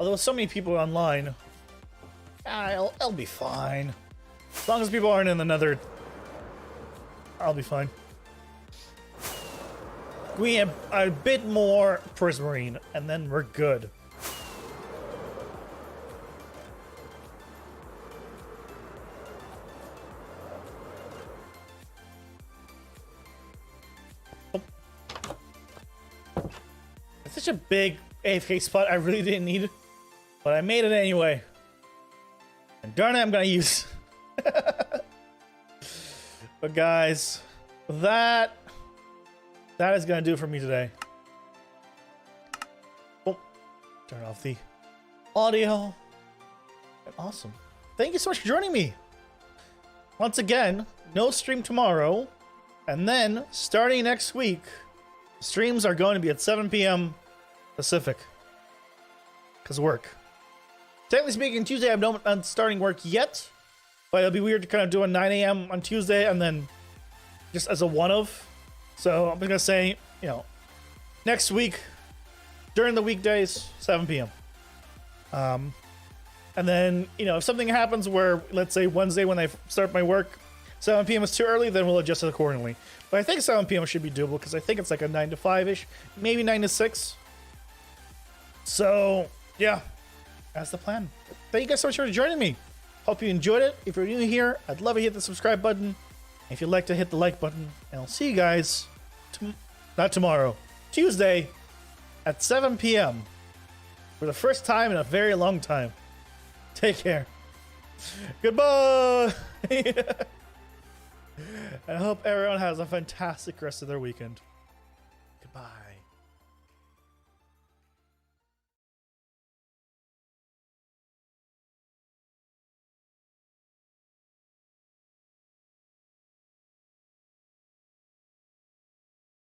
Although so many people online, I'll be fine. As long as people aren't in another, I'll be fine. We have a bit more Prismarine, and then we're good. Oh. It's such a big AFK spot I really didn't need, but I made it anyway. And darn it, I'm gonna use. But guys, that is gonna do it for me today. Oh, turn off the audio. Awesome. Thank you so much for joining me. Once again, no stream tomorrow. And then, starting next week, streams are going to be at 7 p.m. Pacific. Because work. Technically speaking, Tuesday I'm not starting work yet. But it'll be weird to kind of do a 9 a.m. on Tuesday and then just as a one-of. So I'm going to say, you know, next week, during the weekdays, 7 p.m. And then, you know, if something happens where, let's say Wednesday when I start my work, 7 p.m. is too early, then we'll adjust it accordingly. But I think 7 p.m. should be doable because I think it's like a 9 to 5-ish, maybe 9 to 6. So, yeah, that's the plan. Thank you guys so much for joining me. Hope you enjoyed it. If you're new here, I'd love to hit the subscribe button. If you'd like to hit the like button, and I'll see you guys, not tomorrow, Tuesday at 7 p.m. for the first time in a very long time. Take care. Goodbye. I hope everyone has a fantastic rest of their weekend.